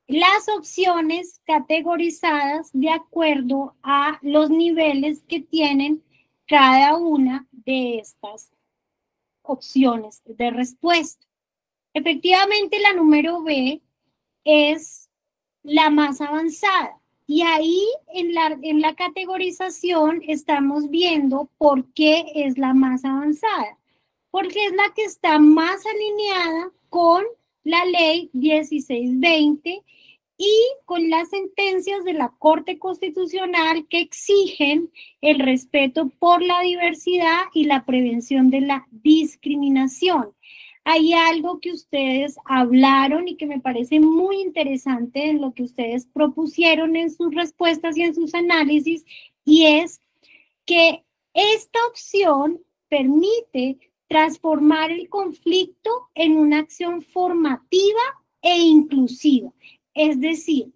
Las opciones categorizadas de acuerdo a los niveles que tienen cada una de estas opciones de respuesta. Efectivamente, la número B es la más avanzada. Y ahí en la categorización estamos viendo por qué es la más avanzada. Porque es la que está más alineada con la ley 1620 y con las sentencias de la Corte Constitucional que exigen el respeto por la diversidad y la prevención de la discriminación. Hay algo que ustedes hablaron y que me parece muy interesante en lo que ustedes propusieron en sus respuestas y en sus análisis, y es que esta opción permite transformar el conflicto en una acción formativa e inclusiva. Es decir,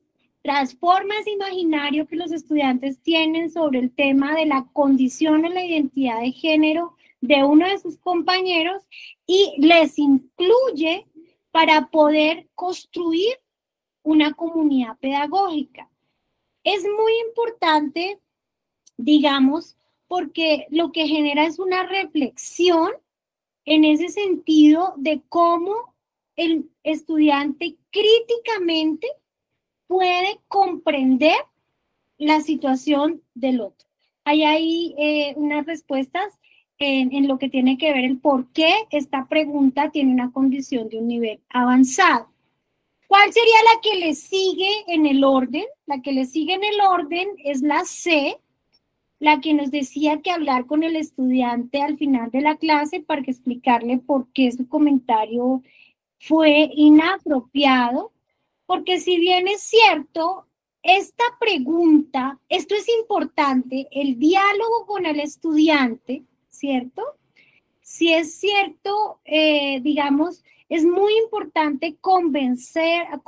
transforma ese imaginario que los estudiantes tienen sobre el tema de la condición en la identidad de género de uno de sus compañeros y les incluye para poder construir una comunidad pedagógica. Es muy importante, digamos, porque lo que genera es una reflexión en ese sentido de cómo el estudiante críticamente puede comprender la situación del otro. Hay ahí unas respuestas en lo que tiene que ver el por qué esta pregunta tiene una condición de un nivel avanzado. ¿Cuál sería la que le sigue en el orden? La que le sigue en el orden es la C, la que nos decía que hablar con el estudiante al final de la clase para explicarle por qué su comentario fue inapropiado, porque si bien es cierto, esta pregunta, esto es importante, el diálogo con el estudiante, ¿cierto? Si es cierto, digamos, es muy importante conversar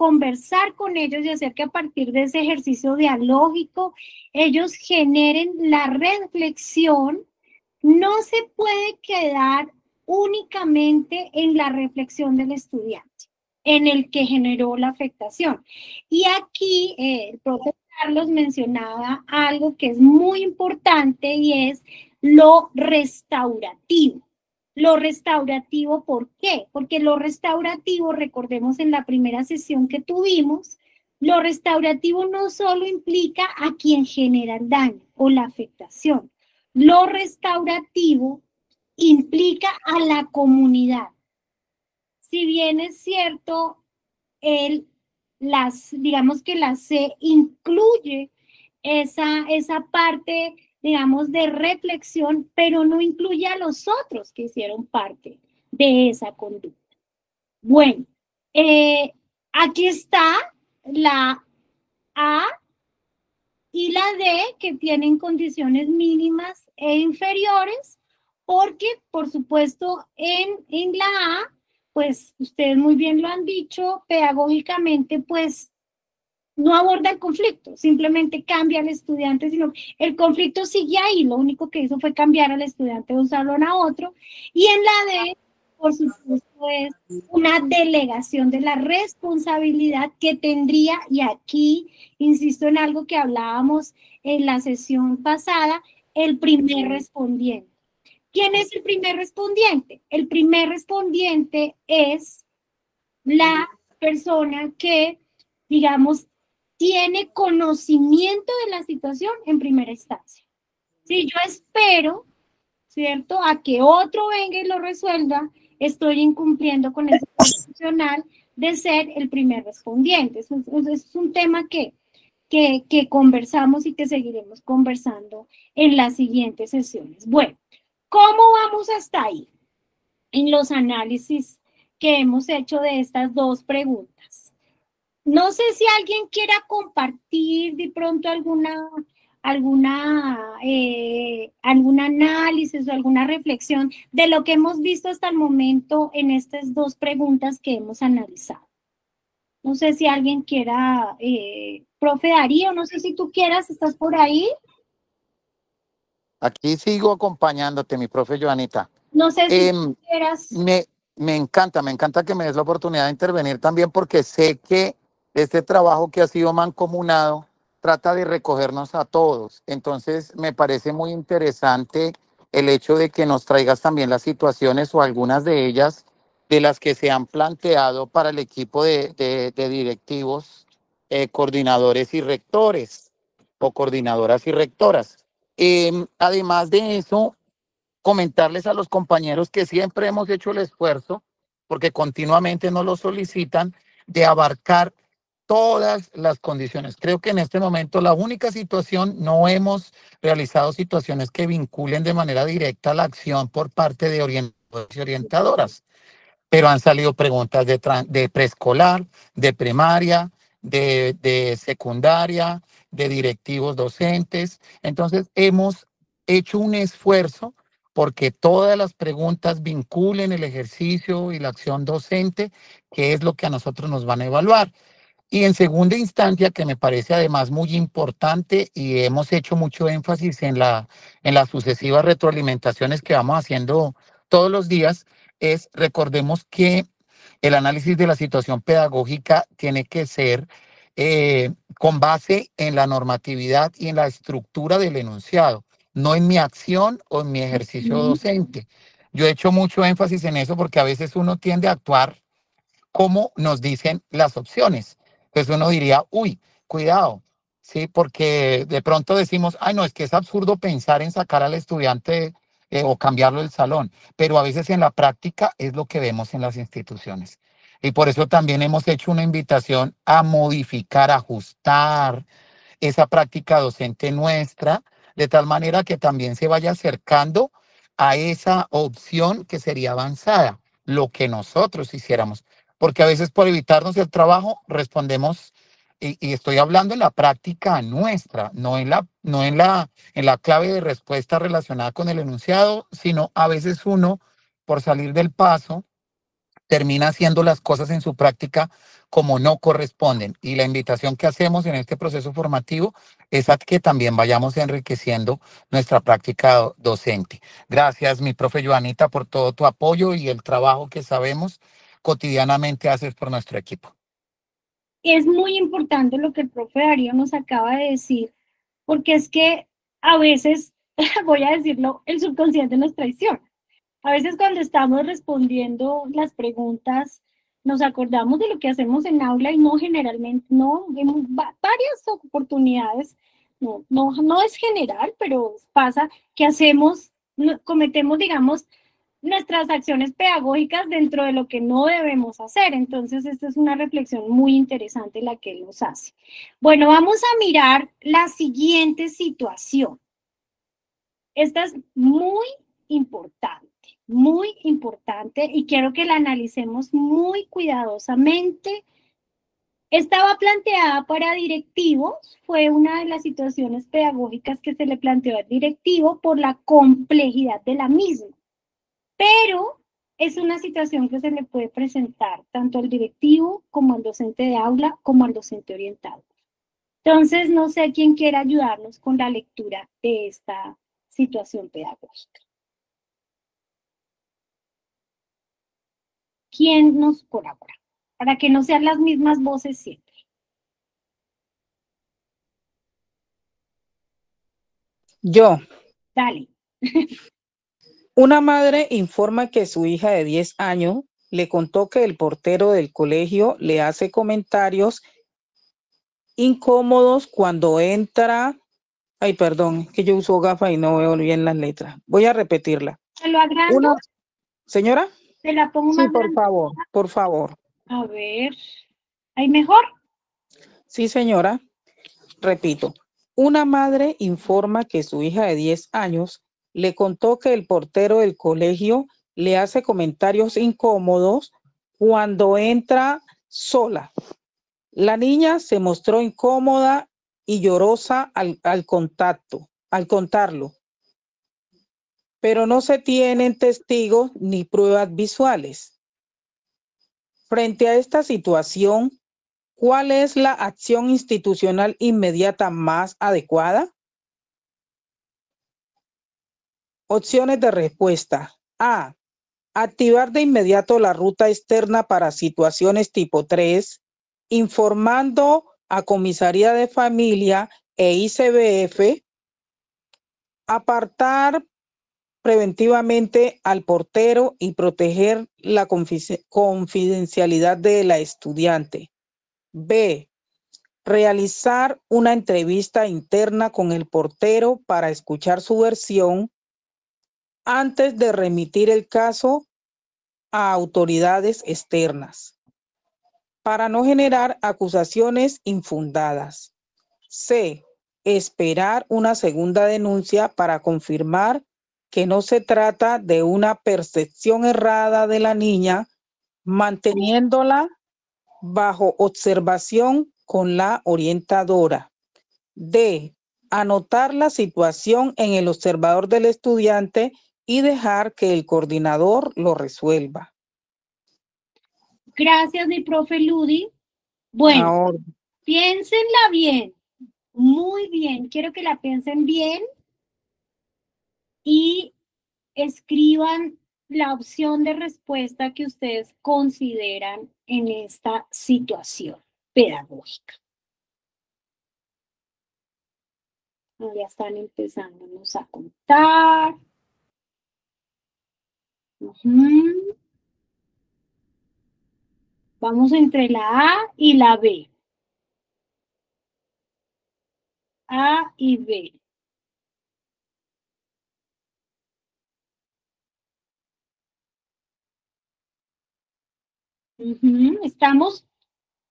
con ellos y hacer que a partir de ese ejercicio dialógico ellos generen la reflexión. No se puede quedar únicamente en la reflexión del estudiante, en el que generó la afectación. Y aquí el profesor Carlos mencionaba algo que es muy importante y es lo restaurativo. Lo restaurativo, ¿por qué? Porque lo restaurativo, recordemos en la primera sesión que tuvimos, lo restaurativo no solo implica a quien genera el daño o la afectación. Lo restaurativo implica a la comunidad. Si bien es cierto, digamos que la C incluye esa parte, digamos, de reflexión, pero no incluye a los otros que hicieron parte de esa conducta. Bueno, aquí está la A y la D, que tienen condiciones mínimas e inferiores, porque, por supuesto, en la A, pues, ustedes muy bien lo han dicho, pedagógicamente, pues, no aborda el conflicto, simplemente cambia al estudiante, sino el conflicto sigue ahí, lo único que hizo fue cambiar al estudiante de un salón a otro, y en la D, por supuesto, es una delegación de la responsabilidad que tendría, y aquí insisto en algo que hablábamos en la sesión pasada, el primer respondiente. ¿Quién es el primer respondiente? El primer respondiente es la persona que, digamos, tiene conocimiento de la situación en primera instancia. Si yo espero, ¿cierto?, a que otro venga y lo resuelva, estoy incumpliendo con el constitucional de ser el primer respondiente. Es un tema que conversamos y que seguiremos conversando en las siguientes sesiones. Bueno, ¿cómo vamos hasta ahí en los análisis que hemos hecho de estas dos preguntas? No sé si alguien quiera compartir de pronto algún análisis o alguna reflexión de lo que hemos visto hasta el momento en estas dos preguntas que hemos analizado. No sé si alguien quiera, profe Darío, no sé si tú quieras, ¿estás por ahí? Aquí sigo acompañándote, mi profe Joanita. No sé si tú quieras. Me encanta que me des la oportunidad de intervenir también, porque sé que este trabajo que ha sido mancomunado trata de recogernos a todos. Entonces, me parece muy interesante el hecho de que nos traigas también las situaciones o algunas de ellas de las que se han planteado para el equipo de directivos, coordinadores y rectores o coordinadoras y rectoras. Además de eso, comentarles a los compañeros que siempre hemos hecho el esfuerzo, porque continuamente nos lo solicitan, de abarcar todas las condiciones. Creo que en este momento la única situación, no hemos realizado situaciones que vinculen de manera directa la acción por parte de orientadores y orientadoras, pero han salido preguntas de preescolar, de primaria, de secundaria, de directivos docentes. Entonces, hemos hecho un esfuerzo porque todas las preguntas vinculen el ejercicio y la acción docente, que es lo que a nosotros nos van a evaluar. Y en segunda instancia, que me parece además muy importante y hemos hecho mucho énfasis en las sucesivas retroalimentaciones que vamos haciendo todos los días, es recordemos que el análisis de la situación pedagógica tiene que ser con base en la normatividad y en la estructura del enunciado, no en mi acción o en mi ejercicio docente. Yo he hecho mucho énfasis en eso porque a veces uno tiende a actuar como nos dicen las opciones. Entonces uno diría, uy, cuidado, ¿sí? Porque de pronto decimos, ay, no, es que es absurdo pensar en sacar al estudiante o cambiarlo del salón, pero a veces en la práctica es lo que vemos en las instituciones. Y por eso también hemos hecho una invitación a modificar, ajustar esa práctica docente nuestra, de tal manera que también se vaya acercando a esa opción que sería avanzada, lo que nosotros hiciéramos. Porque a veces por evitarnos el trabajo respondemos, y estoy hablando en la práctica nuestra, no en la clave de respuesta relacionada con el enunciado, sino a veces uno, por salir del paso, termina haciendo las cosas en su práctica como no corresponden. Y la invitación que hacemos en este proceso formativo es a que también vayamos enriqueciendo nuestra práctica docente. Gracias, mi profe Joanita, por todo tu apoyo y el trabajo que sabemos cotidianamente haces por nuestro equipo. Es muy importante lo que el profe Darío nos acaba de decir, porque es que a veces, voy a decirlo, el subconsciente nos traiciona. A veces cuando estamos respondiendo las preguntas, nos acordamos de lo que hacemos en aula y no generalmente, no, en varias oportunidades, no es general, pero pasa que cometemos, digamos, nuestras acciones pedagógicas dentro de lo que no debemos hacer. Entonces, esta es una reflexión muy interesante la que él nos hace. Bueno, vamos a mirar la siguiente situación. Esta es muy importante y quiero que la analicemos muy cuidadosamente. Estaba planteada para directivos, fue una de las situaciones pedagógicas que se le planteó al directivo por la complejidad de la misma, pero es una situación que se le puede presentar tanto al directivo como al docente de aula como al docente orientado. Entonces, no sé quién quiera ayudarnos con la lectura de esta situación pedagógica. ¿Quién nos colabora? Para que no sean las mismas voces siempre. Yo. Dale. Una madre informa que su hija de 10 años le contó que el portero del colegio le hace comentarios incómodos cuando entra. Ay, perdón, que yo uso gafas y no veo bien las letras. Voy a repetirla. ¿Te lo agrando? ¿Señora? ¿Te la pongo Sí, más por grande? favor, por favor. A ver, ¿hay mejor? Sí, señora. Repito. Una madre informa que su hija de 10 años le contó que el portero del colegio le hace comentarios incómodos cuando entra sola. La niña se mostró incómoda y llorosa al contarlo, pero no se tienen testigos ni pruebas visuales. Frente a esta situación, ¿cuál es la acción institucional inmediata más adecuada? Opciones de respuesta. A. Activar de inmediato la ruta externa para situaciones tipo 3, informando a Comisaría de Familia e ICBF. Apartar preventivamente al portero y proteger la confidencialidad de la estudiante. B. Realizar una entrevista interna con el portero para escuchar su versión antes de remitir el caso a autoridades externas, para no generar acusaciones infundadas. C. Esperar una segunda denuncia para confirmar que no se trata de una percepción errada de la niña, manteniéndola bajo observación con la orientadora. D. Anotar la situación en el observador del estudiante y dejar que el coordinador lo resuelva. Gracias, mi profe Ludi. Bueno, Ahora, piénsenla bien, muy bien. Quiero que la piensen bien y escriban la opción de respuesta que ustedes consideran en esta situación pedagógica. Ya están empezándonos a contar. Vamos entre la A y la B. A y B. Estamos,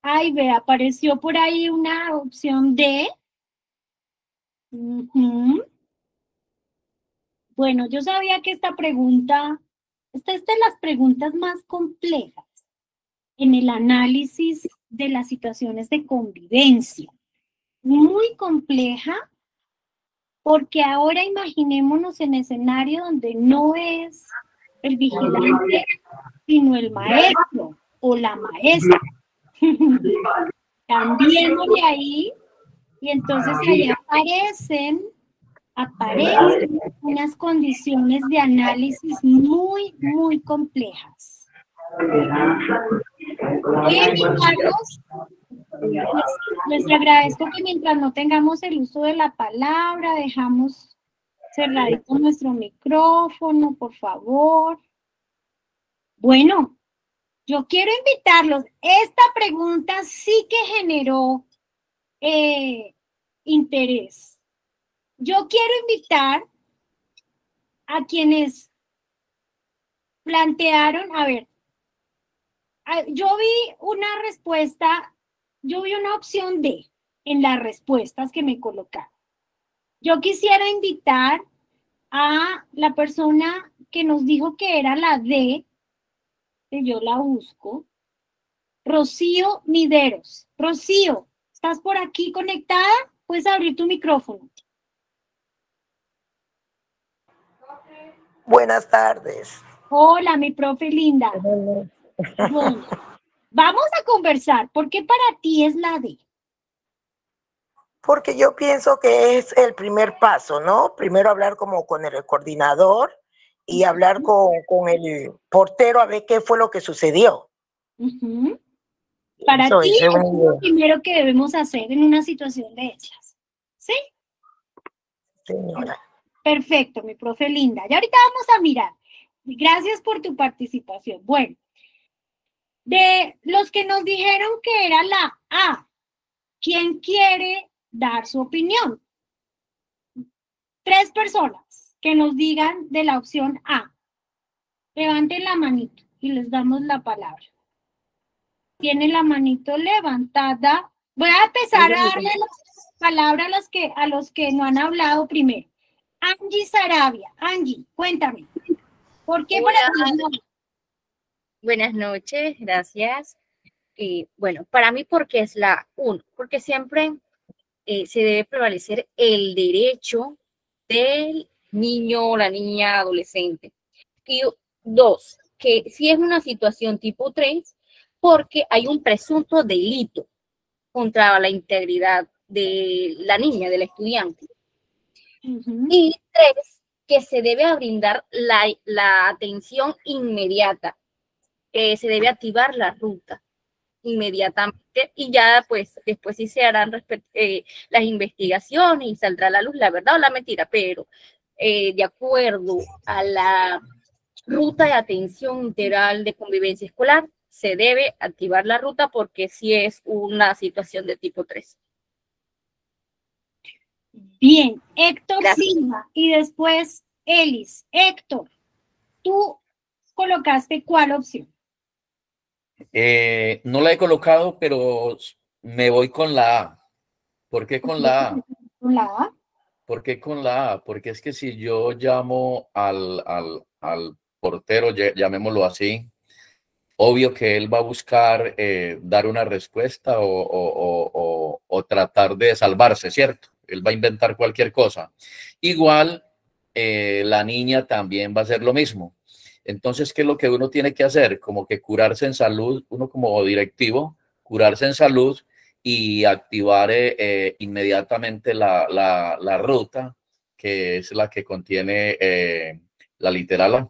A y B, apareció por ahí una opción D. Bueno, yo sabía que esta pregunta, esta es de las preguntas más complejas en el análisis de las situaciones de convivencia. Muy compleja, porque ahora imaginémonos en escenario donde no es el vigilante, sino el maestro o la maestra. Cambiémosle ahí, y entonces ahí aparecen unas condiciones de análisis muy, muy complejas. Bien, Carlos, les agradezco que mientras no tengamos el uso de la palabra, dejamos cerradito nuestro micrófono, por favor. Bueno, yo quiero invitarlos. Esta pregunta sí que generó interés. Yo quiero invitar a quienes plantearon, a ver, yo vi una respuesta, yo vi una opción D en las respuestas que me colocaron. Yo quisiera invitar a la persona que nos dijo que era la D, que yo la busco, Rocío Mideros. Rocío, ¿estás por aquí conectada? Puedes abrir tu micrófono. Buenas tardes. Hola, mi profe linda. Bueno, vamos a conversar. ¿Por qué para ti es la D? Porque yo pienso que es el primer paso, ¿no? Primero hablar como con el coordinador y hablar con el portero a ver qué fue lo que sucedió. Para ti es lo primero que debemos hacer en una situación de esas. ¿Sí? Señora. Perfecto, mi profe linda. Y ahorita vamos a mirar. Gracias por tu participación. Bueno, de los que nos dijeron que era la A, ¿quién quiere dar su opinión? 3 personas que nos digan de la opción A. Levanten la manito y les damos la palabra. Tienen la manito levantada. Voy a empezar a darle la palabra a los que no han hablado primero. Angie Sarabia. Angie, cuéntame. ¿Por qué para ti no? Buenas noches, gracias. Bueno, para mí porque es la 1, porque siempre se debe prevalecer el derecho del niño o la niña adolescente. Y 2, que si es una situación tipo 3, porque hay un presunto delito contra la integridad de la niña, del estudiante. Y 3, que se debe brindar la atención inmediata, que se debe activar la ruta inmediatamente y ya pues después sí se harán las investigaciones y saldrá a la luz la verdad o la mentira, pero de acuerdo a la ruta de atención integral de convivencia escolar, se debe activar la ruta porque sí es una situación de tipo 3. Bien, Héctor Silva y después Elis. Héctor, ¿tú colocaste cuál opción? No la he colocado, pero me voy con la A. ¿Por qué con la A? ¿Con la A? ¿Por qué con la A? Porque es que si yo llamo al portero, llamémoslo así, obvio que él va a buscar dar una respuesta o tratar de salvarse, ¿cierto? Él va a inventar cualquier cosa. Igual, la niña también va a hacer lo mismo. Entonces, ¿qué es lo que uno tiene que hacer? Como que curarse en salud, uno como directivo, curarse en salud y activar inmediatamente la ruta, que es la que contiene la literal A.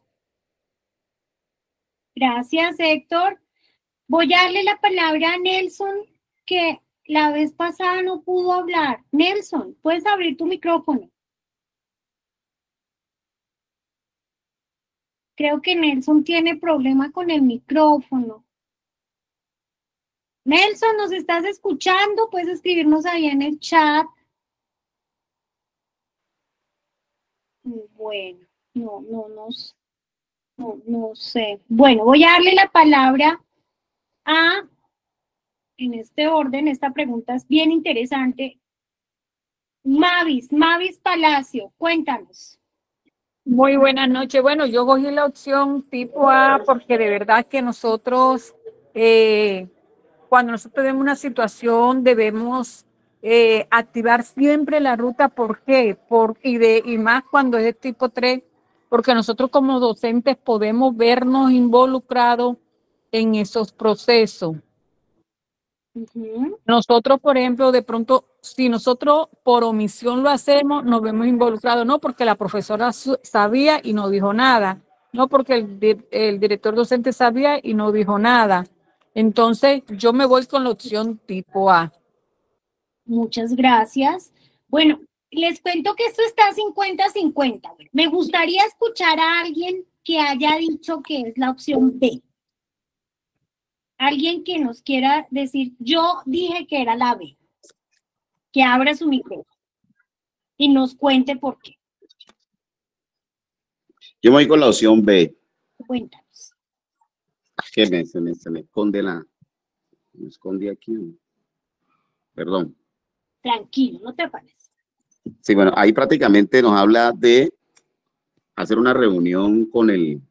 Gracias, Héctor. Voy a darle la palabra a Nelson, que la vez pasada no pudo hablar. Nelson, ¿puedes abrir tu micrófono? Creo que Nelson tiene problema con el micrófono. Nelson, ¿nos estás escuchando? Puedes escribirnos ahí en el chat. Bueno, no sé. Bueno, voy a darle la palabra en este orden, esta pregunta es bien interesante. Mavis Palacio, cuéntanos. Muy buenas noches. Bueno, yo cogí la opción tipo A porque de verdad que nosotros, cuando nosotros tenemos una situación, debemos activar siempre la ruta. ¿Por qué? Y más cuando es de tipo 3, porque nosotros como docentes podemos vernos involucrados en esos procesos. Nosotros, por ejemplo, de pronto, si nosotros por omisión lo hacemos, nos vemos involucrados, no porque la profesora sabía y no dijo nada, no porque el director docente sabía y no dijo nada. Entonces, yo me voy con la opción tipo A. Muchas gracias. Bueno, les cuento que esto está 50-50. Me gustaría escuchar a alguien que haya dicho que es la opción B. Alguien que nos quiera decir, yo dije que era la B. Que abra su micrófono y nos cuente por qué. Yo me voy con la opción B. Cuéntanos. Que se me esconde me escondí aquí. Perdón. Tranquilo, no te parece. Sí, bueno, ahí prácticamente nos habla de hacer una reunión con el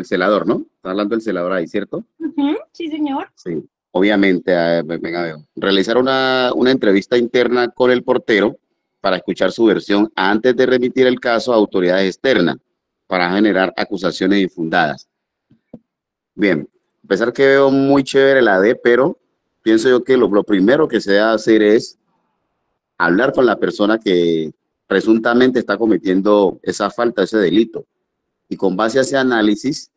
celador, ¿no? Está hablando del celador ahí, ¿cierto? Sí, señor. Sí, obviamente, realizar una entrevista interna con el portero para escuchar su versión antes de remitir el caso a autoridades externas para generar acusaciones infundadas. Bien, a pesar que veo muy chévere la D, pero pienso yo que lo primero que se debe hacer es hablar con la persona que presuntamente está cometiendo esa falta, ese delito. Y con base a ese análisis,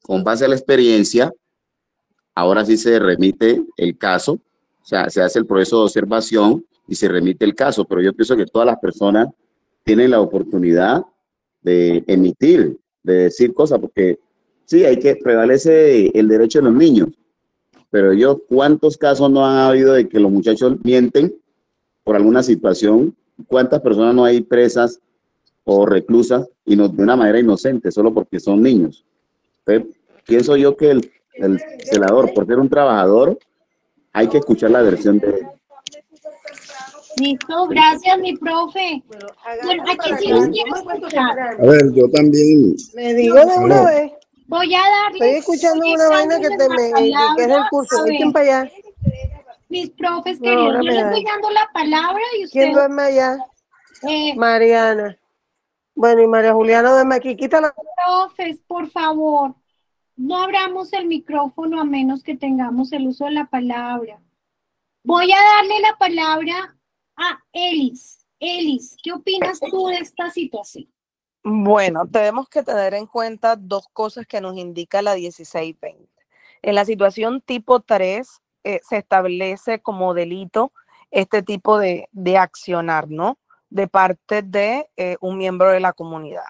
con base a la experiencia, ahora sí se remite el caso, o sea, se hace el proceso de observación y se remite el caso, pero yo pienso que todas las personas tienen la oportunidad de emitir, de decir cosas, porque sí, prevalece el derecho de los niños, pero ¿cuántos casos no han habido de que los muchachos mienten por alguna situación? ¿Cuántas personas no hay presas o reclusas y de una manera inocente, solo porque son niños? Entonces, pienso yo que el celador, por ser un trabajador, hay que escuchar la versión de él. Listo, gracias, mi profe. Bueno, aquí sí los quiero escuchar. A ver, yo también. Me digo de una vez. Voy a darle. Estoy escuchando una vaina que es el curso. Echen para allá. Mis profes queridos, yo les voy dando la palabra y usted. ¿Quién duerme allá? Mariana. Bueno, y María Juliana duerme aquí. Quítala. Profes, por favor, no abramos el micrófono a menos que tengamos el uso de la palabra. Voy a darle la palabra a Elis. Elis, ¿qué opinas tú de esta situación? Bueno, tenemos que tener en cuenta dos cosas que nos indica la 1620. En la situación tipo 3 se establece como delito este tipo de accionar, ¿no? De parte de un miembro de la comunidad.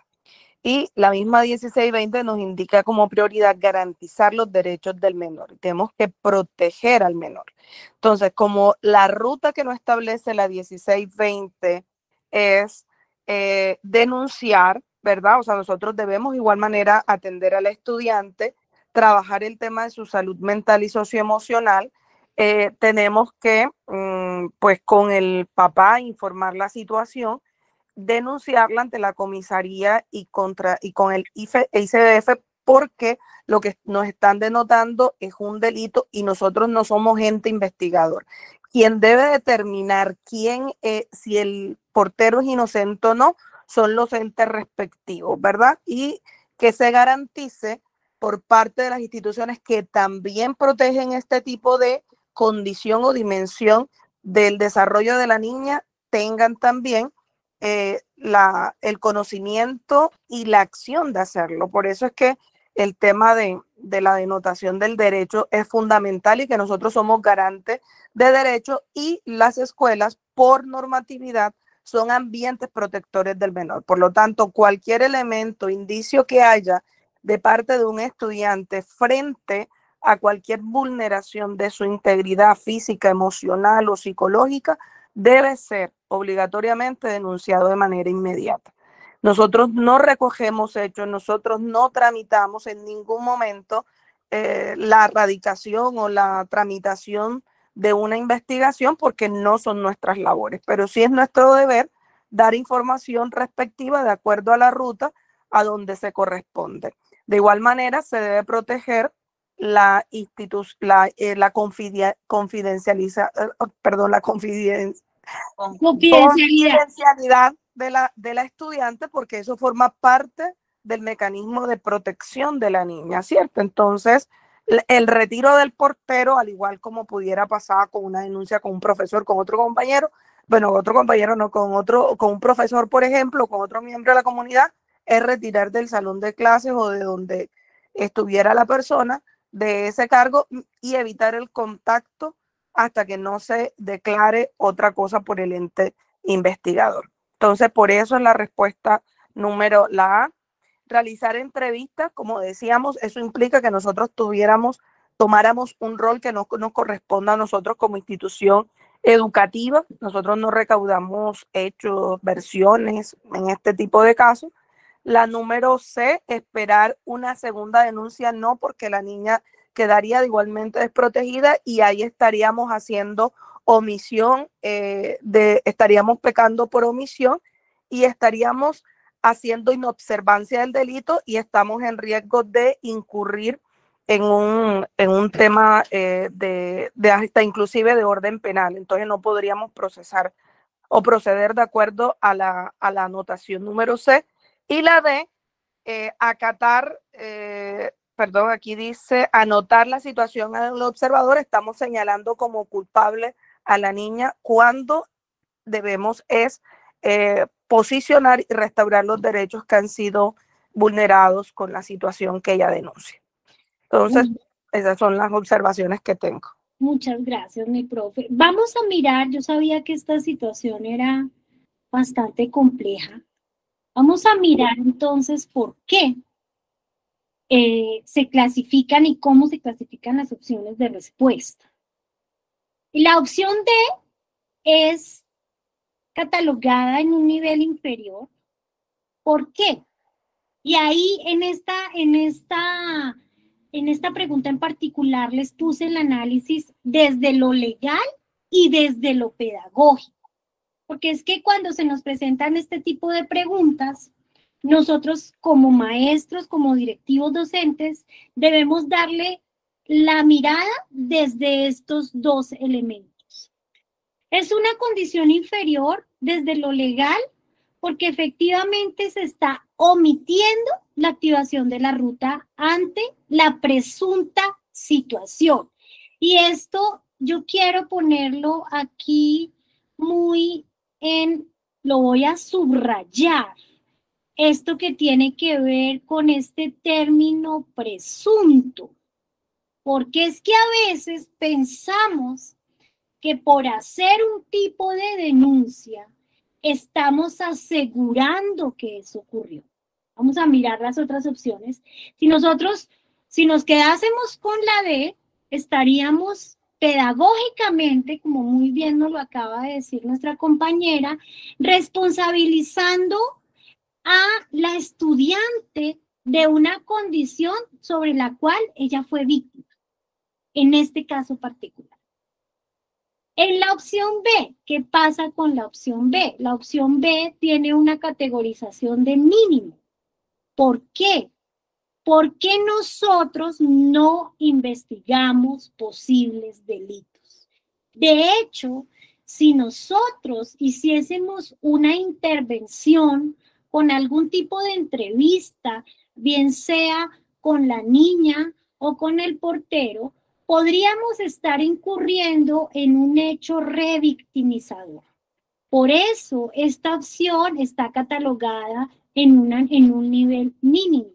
Y la misma 1620 nos indica como prioridad garantizar los derechos del menor. Tenemos que proteger al menor. Entonces, como la ruta que nos establece la 1620 es denunciar, ¿verdad? O sea, nosotros debemos de igual manera atender al estudiante, trabajar el tema de su salud mental y socioemocional. Tenemos que, pues con el papá, informar la situación, denunciarla ante la comisaría y con el ICBF, porque lo que nos están denotando es un delito y nosotros no somos ente investigador. Quien debe determinar si el portero es inocente o no, son los entes respectivos, ¿verdad? Y que se garantice por parte de las instituciones que también protegen este tipo de condición o dimensión del desarrollo de la niña tengan también el conocimiento y la acción de hacerlo. Por eso es que el tema de la denotación del derecho es fundamental y que nosotros somos garantes de derecho, y las escuelas por normatividad son ambientes protectores del menor. Por lo tanto, cualquier elemento, indicio que haya de parte de un estudiante frente a cualquier vulneración de su integridad física, emocional o psicológica debe ser obligatoriamente denunciado de manera inmediata. Nosotros no recogemos hechos, nosotros no tramitamos en ningún momento la erradicación o la tramitación de una investigación, porque no son nuestras labores, pero sí es nuestro deber dar información respectiva de acuerdo a la ruta a donde se corresponde. De igual manera, se debe proteger la confidencialidad de la estudiante, porque eso forma parte del mecanismo de protección de la niña, ¿cierto? Entonces, el retiro del portero, al igual como pudiera pasar con una denuncia con un profesor, con otro compañero, bueno, otro compañero no, con un profesor, por ejemplo, con otro miembro de la comunidad, es retirar del salón de clases o de donde estuviera la persona de ese cargo y evitar el contacto hasta que no se declare otra cosa por el ente investigador. Entonces, por eso es la respuesta número la A. Realizar entrevistas, como decíamos, eso implica que nosotros tomáramos un rol que no nos corresponda a nosotros como institución educativa. Nosotros no recaudamos hechos, versiones en este tipo de casos. La número C, esperar una segunda denuncia, no, porque la niña quedaría igualmente desprotegida y ahí estaríamos haciendo omisión, estaríamos pecando por omisión y estaríamos haciendo inobservancia del delito y estamos en riesgo de incurrir en un tema de hasta inclusive de orden penal. Entonces no podríamos procesar o proceder de acuerdo a la anotación número C. Y la D, acatar, perdón, aquí dice anotar la situación del observador. Estamos señalando como culpable a la niña cuando debemos posicionar y restaurar los derechos que han sido vulnerados con la situación que ella denuncia. Entonces, esas son las observaciones que tengo. Muchas gracias, mi profe. Vamos a mirar, yo sabía que esta situación era bastante compleja. Vamos a mirar entonces por qué se clasifican y cómo se clasifican las opciones de respuesta. La opción D es catalogada en un nivel inferior. ¿Por qué? Y ahí en esta pregunta en particular les puse el análisis desde lo legal y desde lo pedagógico. Porque es que cuando se nos presentan este tipo de preguntas, nosotros como maestros, como directivos docentes, debemos darle la mirada desde estos dos elementos. Es una condición inferior desde lo legal porque efectivamente se está omitiendo la activación de la ruta ante la presunta situación. Y esto yo quiero ponerlo aquí lo voy a subrayar, esto que tiene que ver con este término presunto, porque es que a veces pensamos que por hacer un tipo de denuncia estamos asegurando que eso ocurrió. Vamos a mirar las otras opciones. Si nos quedásemos con la D, estaríamos pedagógicamente, como muy bien nos lo acaba de decir nuestra compañera, responsabilizando a la estudiante de una condición sobre la cual ella fue víctima, en este caso particular. En la opción B, ¿qué pasa con la opción B? La opción B tiene una categorización de mínimo. ¿Por qué? ¿Por qué nosotros no investigamos posibles delitos? De hecho, si nosotros hiciésemos una intervención con algún tipo de entrevista, bien sea con la niña o con el portero, podríamos estar incurriendo en un hecho revictimizador. Por eso esta opción está catalogada en un nivel mínimo,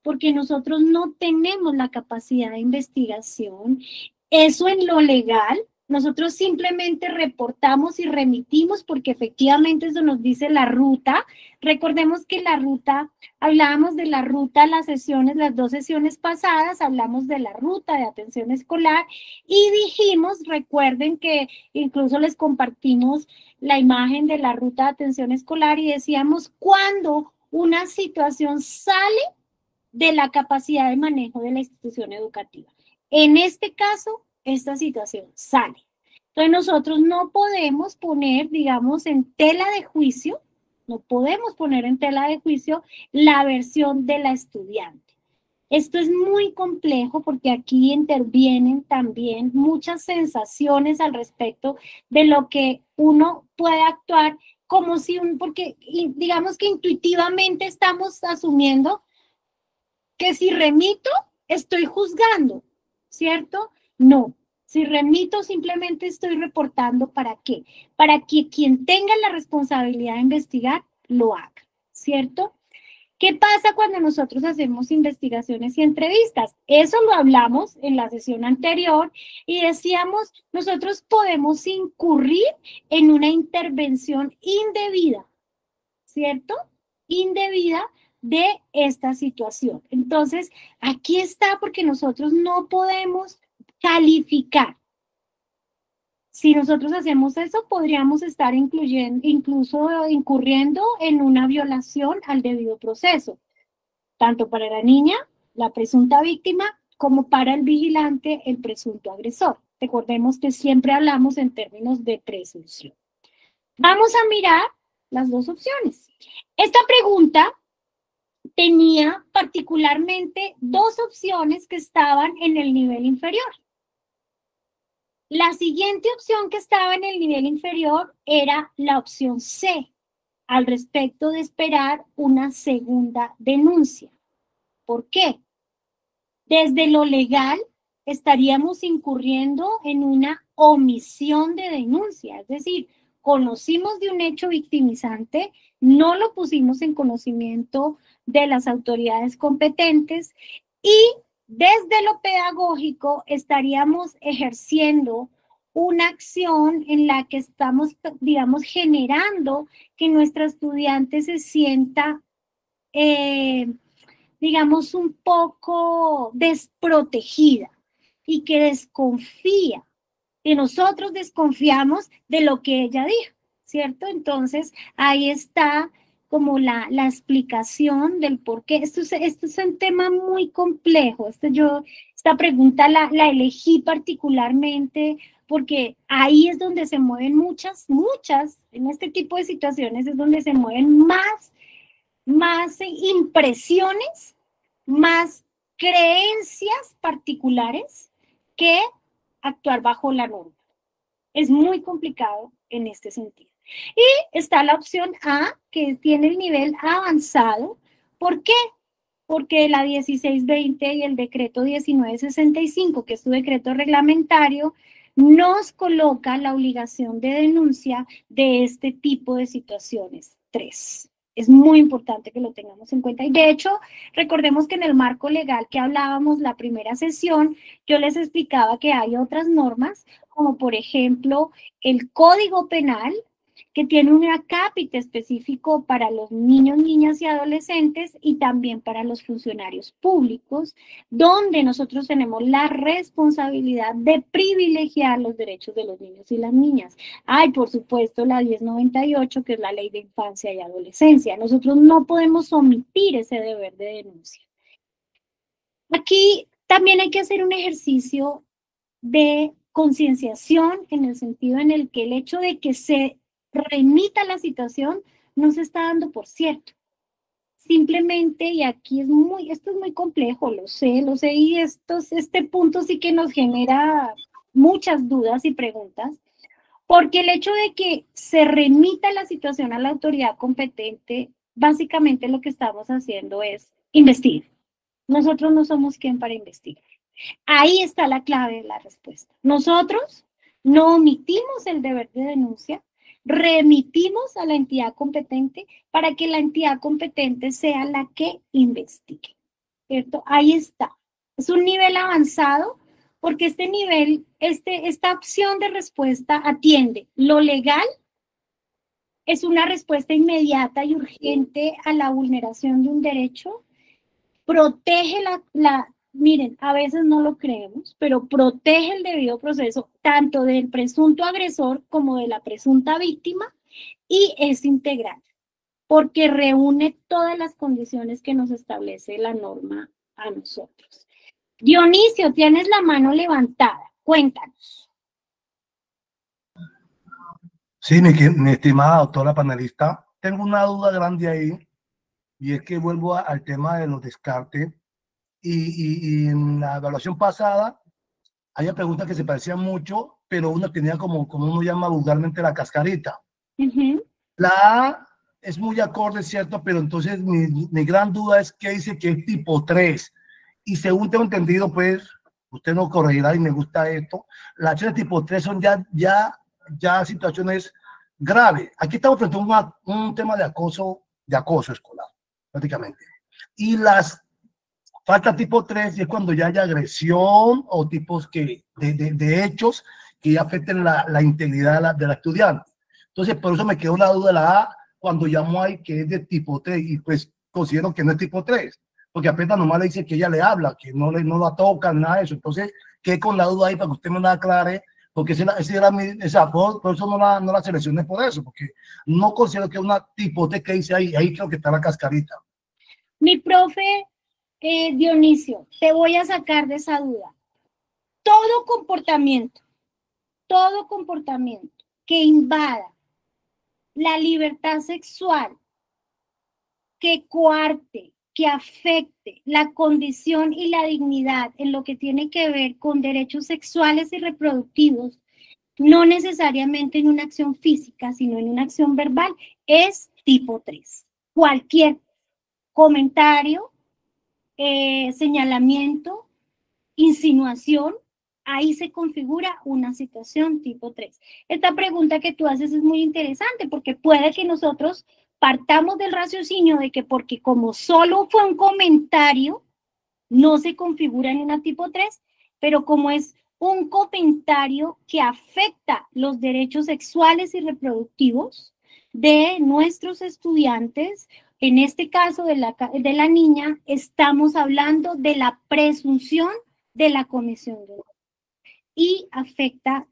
porque nosotros no tenemos la capacidad de investigación. Eso en lo legal, nosotros simplemente reportamos y remitimos porque efectivamente eso nos dice la ruta. Recordemos que la ruta, hablábamos de la ruta, las 2 sesiones pasadas, hablamos de la ruta de atención escolar y dijimos, recuerden que incluso les compartimos la imagen de la ruta de atención escolar y decíamos cuando una situación sale de la capacidad de manejo de la institución educativa. En este caso, esta situación sale. Entonces nosotros no podemos poner, digamos, en tela de juicio, no podemos poner en tela de juicio la versión de la estudiante. Esto es muy complejo porque aquí intervienen también muchas sensaciones al respecto de lo que uno puede actuar como si porque digamos que intuitivamente estamos asumiendo que si remito estoy juzgando, ¿cierto? No. Si remito, simplemente estoy reportando ¿para qué? Para que quien tenga la responsabilidad de investigar lo haga, ¿cierto? ¿Qué pasa cuando nosotros hacemos investigaciones y entrevistas? Eso lo hablamos en la sesión anterior y decíamos, nosotros podemos incurrir en una intervención indebida, ¿cierto? Indebida de esta situación. Entonces, aquí está porque nosotros no podemos calificar. Si nosotros hacemos eso, podríamos estar incluso incurriendo en una violación al debido proceso, tanto para la niña, la presunta víctima, como para el vigilante, el presunto agresor. Recordemos que siempre hablamos en términos de presunción. Vamos a mirar las 2 opciones. Esta pregunta tenía particularmente 2 opciones que estaban en el nivel inferior. La siguiente opción que estaba en el nivel inferior era la opción C, al respecto de esperar una segunda denuncia. ¿Por qué? Desde lo legal estaríamos incurriendo en una omisión de denuncia, es decir, conocimos de un hecho victimizante, no lo pusimos en conocimiento de las autoridades competentes y desde lo pedagógico estaríamos ejerciendo una acción en la que estamos, digamos, generando que nuestra estudiante se sienta, digamos, un poco desprotegida y que desconfía. Y nosotros desconfiamos de lo que ella dijo, ¿cierto? Entonces, ahí está como la explicación del por qué. Esto es un tema muy complejo. Esta pregunta la elegí particularmente porque ahí es donde se mueven muchas, en este tipo de situaciones es donde se mueven más impresiones, más creencias particulares que actuar bajo la norma. Es muy complicado en este sentido. Y está la opción A, que tiene el nivel avanzado. ¿Por qué? Porque la 1620 y el decreto 1965, que es su decreto reglamentario, nos coloca la obligación de denuncia de este tipo de situaciones 3. Es muy importante que lo tengamos en cuenta. Y de hecho, recordemos que en el marco legal que hablábamos la primera sesión, yo les explicaba que hay otras normas, como por ejemplo el Código Penal, que tiene un acápite específico para los niños, niñas y adolescentes y también para los funcionarios públicos, donde nosotros tenemos la responsabilidad de privilegiar los derechos de los niños y las niñas. Hay, por supuesto, la 1098, que es la Ley de Infancia y Adolescencia. Nosotros no podemos omitir ese deber de denuncia. Aquí también hay que hacer un ejercicio de concienciación en el sentido en el que el hecho de que se remita la situación no se está dando por cierto. Simplemente, y aquí esto es muy complejo, lo sé, y este punto sí que nos genera muchas dudas y preguntas, porque el hecho de que se remita la situación a la autoridad competente, básicamente lo que estamos haciendo es investigar. nosotros no somos quien para investigar. Ahí está la clave de la respuesta. Nosotros no omitimos el deber de denuncia, remitimos a la entidad competente para que la entidad competente sea la que investigue, ¿cierto? Ahí está. Es un nivel avanzado porque este nivel, esta opción de respuesta atiende lo legal, es una respuesta inmediata y urgente a la vulneración de un derecho, protege miren, a veces no lo creemos, pero protege el debido proceso tanto del presunto agresor como de la presunta víctima y es integral, porque reúne todas las condiciones que nos establece la norma a nosotros. Dionisio, tienes la mano levantada, cuéntanos. Sí, mi estimada doctora panelista, tengo una duda grande ahí, y es que vuelvo al tema de los descartes, y en la evaluación pasada, había preguntas que se parecían mucho, pero una tenía como uno llama vulgarmente la cascarita. La A es muy acorde, ¿cierto? Pero entonces mi gran duda es que dice que es tipo 3, y según tengo entendido, pues, usted nos corregirá y me gusta esto, las acciones tipo 3 son ya situaciones graves. Aquí estamos frente a un tema de acoso escolar, prácticamente. Y las falta tipo 3 es cuando ya hay agresión o tipos de hechos que ya afecten la integridad de la estudiante. Entonces, por eso me quedó la duda de la A cuando llamo ahí que es de tipo 3 y pues considero que no es tipo 3, porque apenas nomás le dice que ella le habla, que no la toca, nada de eso. Entonces, quedé con la duda ahí para que usted me la aclare, porque por eso no la seleccioné por eso, porque no considero que es una tipo 3 que dice ahí creo que está la cascarita. Mi profe Dionisio, te voy a sacar de esa duda. Todo comportamiento que invada la libertad sexual, que coarte, que afecte la condición y la dignidad en lo que tiene que ver con derechos sexuales y reproductivos, no necesariamente en una acción física, sino en una acción verbal, es tipo 3. Cualquier comentario, señalamiento, insinuación, ahí se configura una situación tipo 3. Esta pregunta que tú haces es muy interesante porque puede que nosotros partamos del raciocinio de que porque como solo fue un comentario, no se configura en una tipo 3, pero como es un comentario que afecta los derechos sexuales y reproductivos de nuestros estudiantes, en este caso de la niña, estamos hablando de la presunción de la comisión de delito y afecta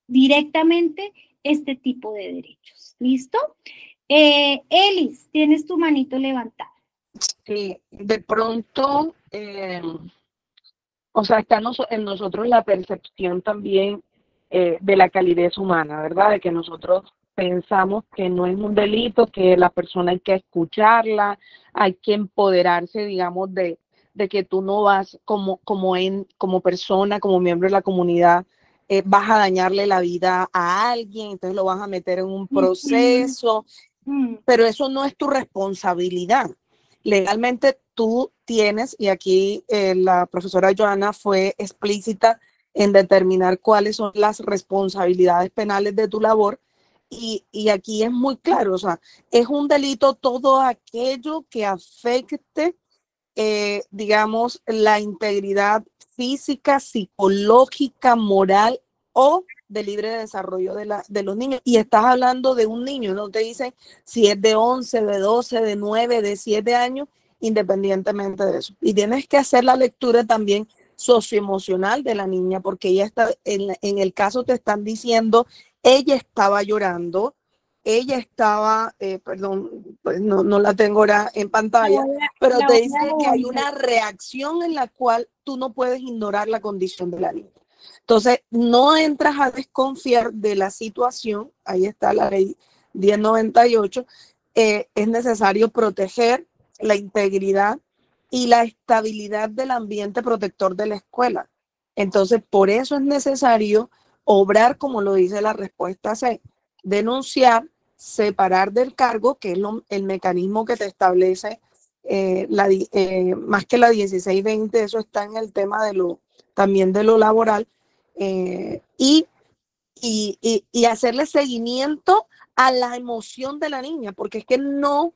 directamente este tipo de derechos. ¿Listo? Elis, tienes tu manito levantada. Sí, de pronto, o sea, está en nosotros la percepción también de la calidez humana, ¿verdad? De que nosotros pensamos que no es un delito, que la persona hay que escucharla, hay que empoderarse, digamos, de que tú no vas como persona, como miembro de la comunidad, vas a dañarle la vida a alguien, entonces lo vas a meter en un proceso, pero eso no es tu responsabilidad. Legalmente tú tienes, y aquí la profesora Joana fue explícita en determinar cuáles son las responsabilidades penales de tu labor, y aquí es muy claro, o sea, es un delito todo aquello que afecte, digamos, la integridad física, psicológica, moral o de libre desarrollo de los niños. Y estás hablando de un niño, no te dicen si es de 11, de 12, de 9, de 7 años, independientemente de eso. Y tienes que hacer la lectura también socioemocional de la niña, porque ella está, en el caso te están diciendo, ella estaba llorando, ella estaba, perdón, pues no la tengo ahora en pantalla, pero te dice que hay una reacción en la cual tú no puedes ignorar la condición de la niña. Entonces, no entras a desconfiar de la situación, ahí está la ley 1098, es necesario proteger la integridad y la estabilidad del ambiente protector de la escuela. Entonces, por eso es necesario obrar como lo dice la respuesta C, denunciar, separar del cargo, que es el mecanismo que te establece más que la 1620, eso está en el tema también de lo laboral, y hacerle seguimiento a la emoción de la niña, porque es que no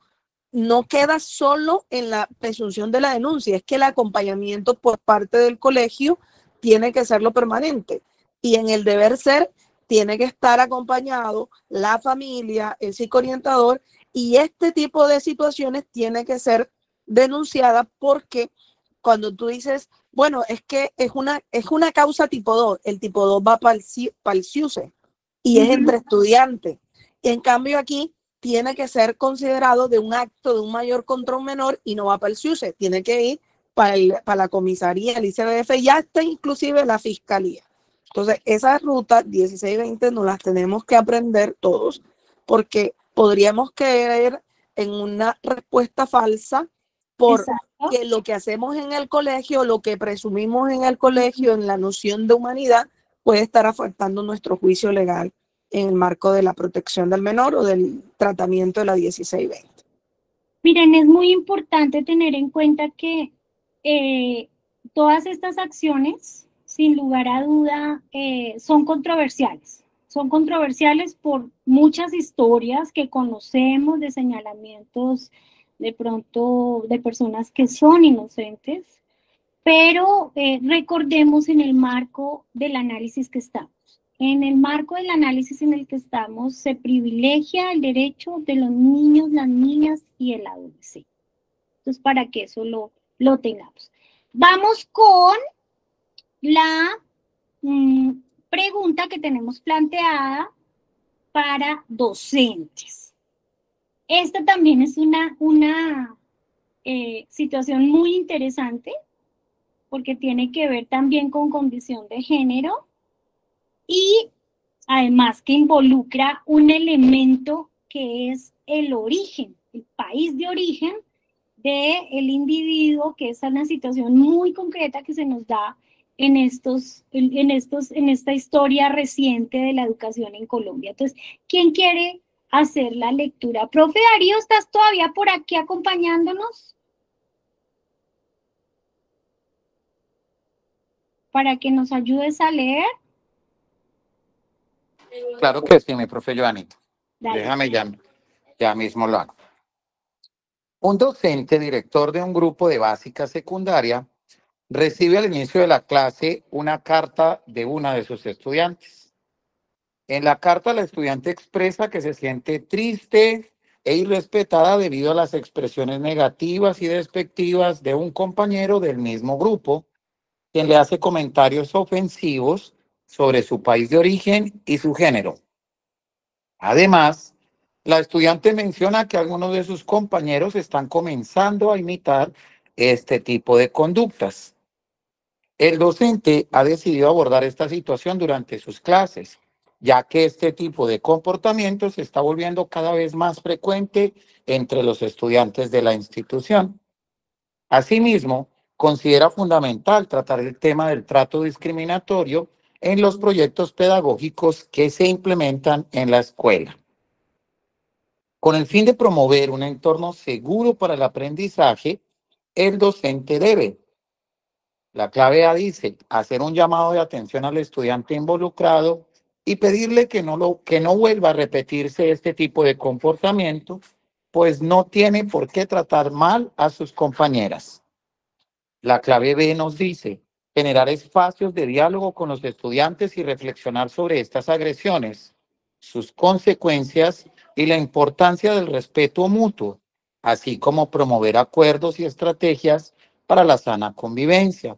queda solo en la presunción de la denuncia, es que el acompañamiento por parte del colegio tiene que serlo permanente, y en el deber ser tiene que estar acompañado la familia, el psicoorientador, y este tipo de situaciones tiene que ser denunciada, porque cuando tú dices, bueno, es que es una causa tipo 2, el tipo 2 va para el CIUSE y es entre estudiantes. Y en cambio aquí tiene que ser considerado de un acto de un mayor contra un menor y no va para el CIUSE, tiene que ir para la comisaría, el ICBF, y hasta inclusive la fiscalía. Entonces, esas rutas 16-20 nos las tenemos que aprender todos, porque podríamos caer en una respuesta falsa porque lo que hacemos en el colegio, lo que presumimos en el colegio, en la noción de humanidad, puede estar afectando nuestro juicio legal en el marco de la protección del menor o del tratamiento de la 16-20. Miren, es muy importante tener en cuenta que todas estas acciones, sin lugar a duda, son controversiales. Son controversiales por muchas historias que conocemos de señalamientos de pronto de personas que son inocentes, pero recordemos en el marco del análisis que estamos. En el marco del análisis en el que estamos, se privilegia el derecho de los niños, las niñas y el adolescente. Entonces, para que eso lo tengamos. Vamos con la pregunta que tenemos planteada para docentes. Esta también es una situación muy interesante porque tiene que ver también con condición de género y además que involucra un elemento que es el origen, el país de origen del individuo, que es una situación muy concreta que se nos da en esta historia reciente de la educación en Colombia. Entonces, ¿quién quiere hacer la lectura? Profe Darío, ¿estás todavía por aquí acompañándonos? Para que nos ayudes a leer. Claro que sí, mi profe Joanita. Dale. Déjame ya mismo lo hago. Un docente director de un grupo de básica secundaria recibe al inicio de la clase una carta de una de sus estudiantes. En la carta, la estudiante expresa que se siente triste e irrespetada debido a las expresiones negativas y despectivas de un compañero del mismo grupo, quien le hace comentarios ofensivos sobre su país de origen y su género. Además, la estudiante menciona que algunos de sus compañeros están comenzando a imitar este tipo de conductas. El docente ha decidido abordar esta situación durante sus clases, ya que este tipo de comportamiento se está volviendo cada vez más frecuente entre los estudiantes de la institución. Asimismo, considera fundamental tratar el tema del trato discriminatorio en los proyectos pedagógicos que se implementan en la escuela. Con el fin de promover un entorno seguro para el aprendizaje, el docente debe, la clave A dice, hacer un llamado de atención al estudiante involucrado y pedirle que no vuelva a repetirse este tipo de comportamiento, pues no tiene por qué tratar mal a sus compañeras. La clave B nos dice, generar espacios de diálogo con los estudiantes y reflexionar sobre estas agresiones, sus consecuencias y la importancia del respeto mutuo, así como promover acuerdos y estrategias para la sana convivencia.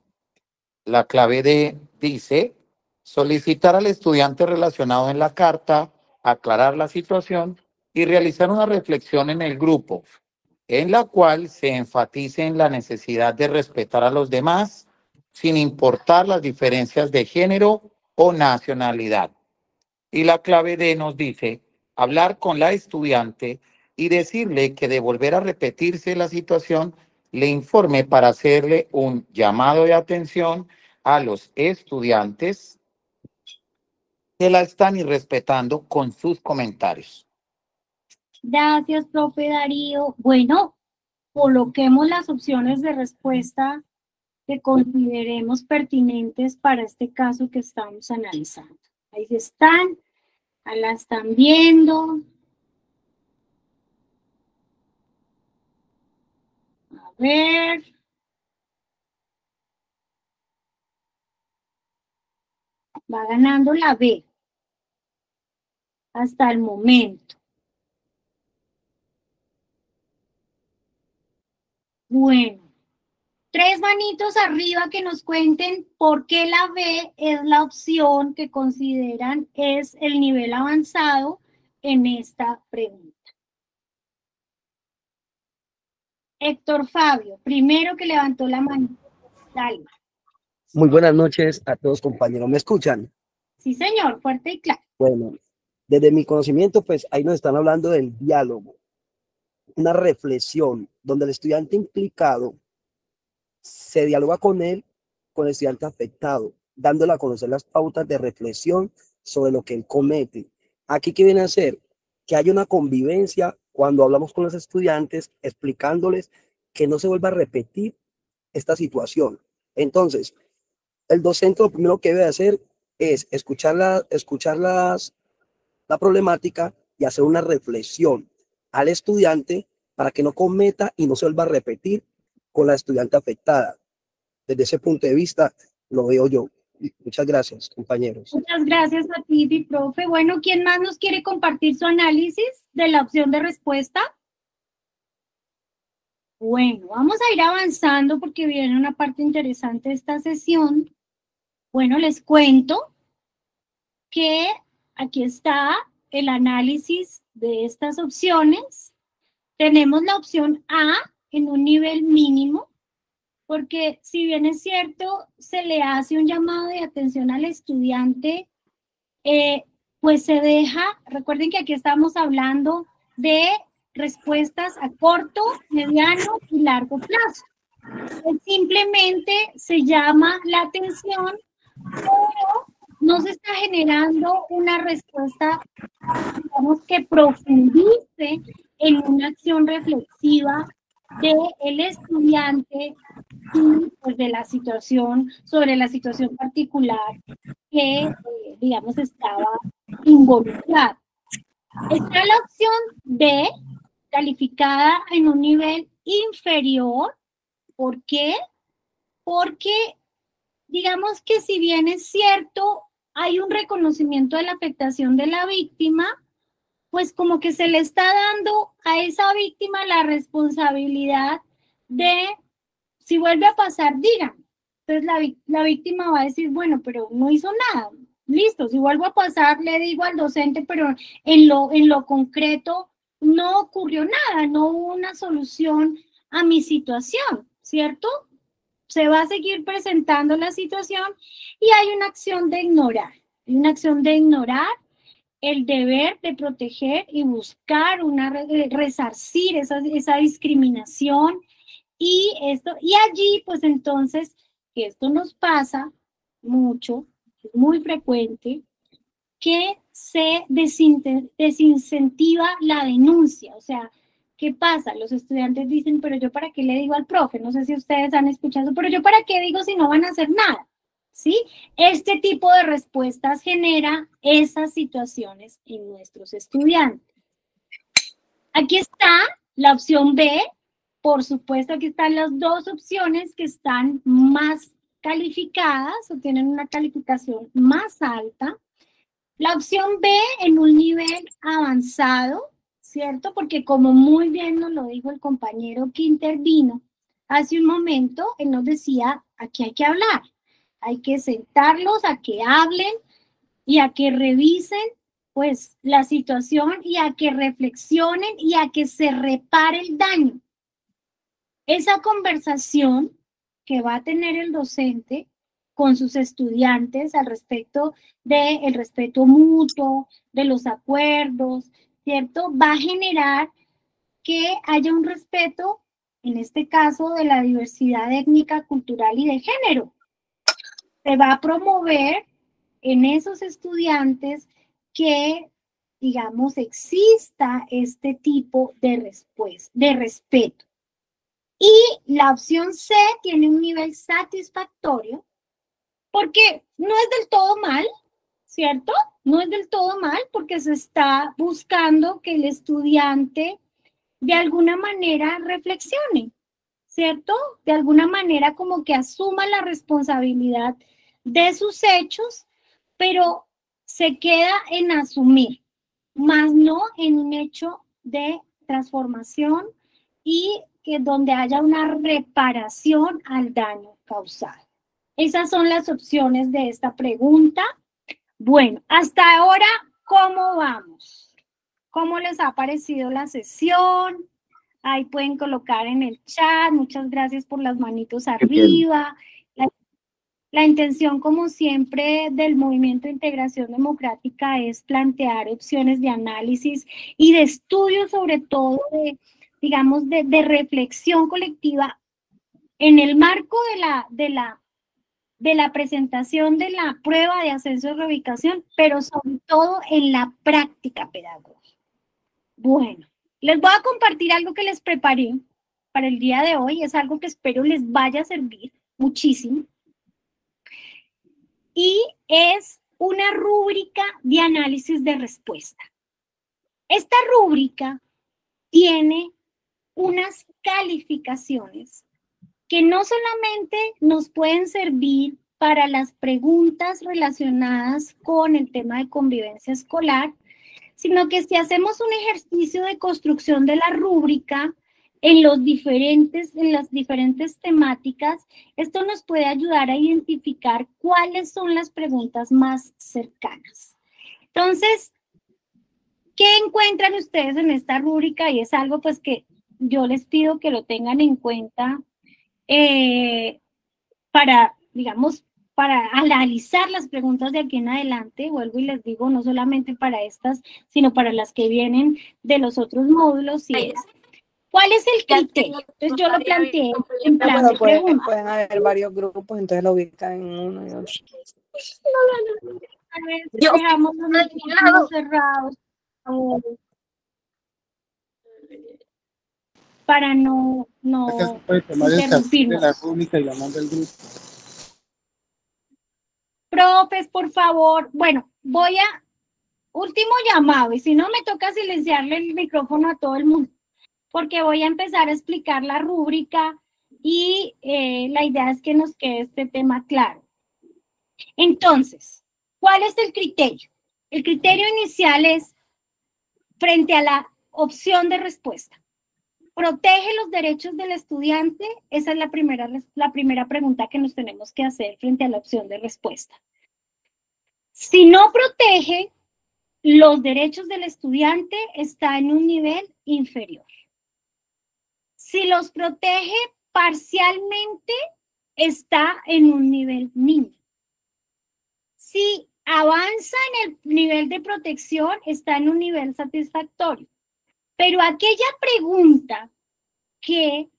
La clave D dice, solicitar al estudiante relacionado en la carta, aclarar la situación y realizar una reflexión en el grupo, en la cual se enfatice en la necesidad de respetar a los demás, sin importar las diferencias de género o nacionalidad. Y la clave D nos dice, hablar con la estudiante y decirle que de volver a repetirse la situación, le informe para hacerle un llamado de atención a los estudiantes que la están irrespetando con sus comentarios. Gracias, profe Darío. Bueno, coloquemos las opciones de respuesta que consideremos pertinentes para este caso que estamos analizando. Ahí están, la están viendo. A ver. Va ganando la B hasta el momento. Bueno, 3 manitos arriba que nos cuenten por qué la B es la opción que consideran es el nivel avanzado en esta pregunta. Héctor Fabio, primero que levantó la mano. Dale. Muy buenas noches a todos, compañeros. ¿Me escuchan? Sí, señor, fuerte y claro. Bueno, desde mi conocimiento, pues ahí nos están hablando del diálogo, una reflexión donde el estudiante implicado se dialoga con él, con el estudiante afectado, dándole a conocer las pautas de reflexión sobre lo que él comete. Aquí, ¿qué viene a hacer? Que haya una convivencia cuando hablamos con los estudiantes, explicándoles que no se vuelva a repetir esta situación. Entonces, el docente lo primero que debe hacer es escuchar la problemática y hacer una reflexión al estudiante para que no cometa y no se vuelva a repetir con la estudiante afectada. Desde ese punto de vista lo veo yo. Muchas gracias, compañeros. Muchas gracias a ti, mi profe. Bueno, ¿quién más nos quiere compartir su análisis de la opción de respuesta? Bueno, vamos a ir avanzando porque viene una parte interesante de esta sesión. Bueno, les cuento que aquí está el análisis de estas opciones. Tenemos la opción A en un nivel mínimo, porque si bien es cierto, se le hace un llamado de atención al estudiante, pues se deja, recuerden que aquí estamos hablando de respuestas a corto, mediano y largo plazo. Simplemente se llama la atención, pero no se está generando una respuesta, digamos, que profundice en una acción reflexiva del estudiante y pues de la situación, sobre la situación particular que, digamos, estaba involucrada. Está la opción B, calificada en un nivel inferior. ¿Por qué? Porque, digamos que si bien es cierto, hay un reconocimiento de la afectación de la víctima, pues como que se le está dando a esa víctima la responsabilidad de, si vuelve a pasar, digan. Entonces la víctima va a decir, bueno, pero no hizo nada. Listo, si vuelvo a pasar, le digo al docente, pero en lo concreto no ocurrió nada, no hubo una solución a mi situación, ¿cierto? Se va a seguir presentando la situación y hay una acción de ignorar. Hay una acción de ignorar el deber de proteger y buscar resarcir esa discriminación y esto, y allí pues entonces, que esto nos pasa mucho, es muy frecuente, que se desincentiva la denuncia. O sea, ¿qué pasa? Los estudiantes dicen, pero yo para qué le digo al profe, no sé si ustedes han escuchado, pero yo para qué digo si no van a hacer nada. ¿Sí? Este tipo de respuestas genera esas situaciones en nuestros estudiantes. Aquí está la opción B. Por supuesto, aquí están las dos opciones que están más calificadas o tienen una calificación más alta. La opción B en un nivel avanzado, ¿cierto? Porque como muy bien nos lo dijo el compañero que intervino hace un momento, él nos decía, aquí hay que hablar. Hay que sentarlos a que hablen y a que revisen pues la situación y a que reflexionen y a que se repare el daño. Esa conversación que va a tener el docente con sus estudiantes al respecto del respeto mutuo, de los acuerdos, ¿cierto? Va a generar que haya un respeto, en este caso, de la diversidad étnica, cultural y de género. Se va a promover en esos estudiantes que, digamos, exista este tipo de respeto. Y la opción C tiene un nivel satisfactorio, porque no es del todo mal, ¿cierto? No es del todo mal porque se está buscando que el estudiante de alguna manera reflexione, ¿cierto? De alguna manera como que asuma la responsabilidad de sus hechos, pero se queda en asumir, más no en un hecho de transformación y que donde haya una reparación al daño causado. Esas son las opciones de esta pregunta. Bueno, hasta ahora, ¿cómo vamos? ¿Cómo les ha parecido la sesión? Ahí pueden colocar en el chat. Muchas gracias por las manitos arriba. La intención, como siempre, del Movimiento de Integración Democrática es plantear opciones de análisis y de estudio, sobre todo, digamos, de reflexión colectiva en el marco de la presentación de la prueba de ascenso de reubicación, pero sobre todo en la práctica pedagógica. Bueno, les voy a compartir algo que les preparé para el día de hoy. Es algo que espero les vaya a servir muchísimo. Y es una rúbrica de análisis de respuesta. Esta rúbrica tiene unas calificaciones que no solamente nos pueden servir para las preguntas relacionadas con el tema de convivencia escolar, sino que si hacemos un ejercicio de construcción de la rúbrica en las diferentes temáticas, esto nos puede ayudar a identificar cuáles son las preguntas más cercanas. Entonces, ¿qué encuentran ustedes en esta rúbrica? Y es algo pues que yo les pido que lo tengan en cuenta para, digamos, para analizar las preguntas de aquí en adelante. Vuelvo y les digo, no solamente para estas, sino para las que vienen de los otros módulos, y es, ¿cuál es el criterio? Entonces yo lo planteé en plan de preguntas. Pueden haber varios grupos, entonces lo ubican en uno y otro. A ver, dejamos los micrófonos cerrados para no interrumpirnos. La rúbrica y la manda el grupo. Profes, por favor. Bueno, voy a último llamado, y si no me toca silenciarle el micrófono a todo el mundo, porque voy a empezar a explicar la rúbrica y la idea es que nos quede este tema claro. Entonces, ¿cuál es el criterio? El criterio inicial es frente a la opción de respuesta. ¿Protege los derechos del estudiante? Esa es la primera pregunta que nos tenemos que hacer frente a la opción de respuesta. Si no protege los derechos del estudiante, está en un nivel inferior. Si los protege parcialmente, está en un nivel mínimo. Si avanza en el nivel de protección, está en un nivel satisfactorio. Pero aquella pregunta que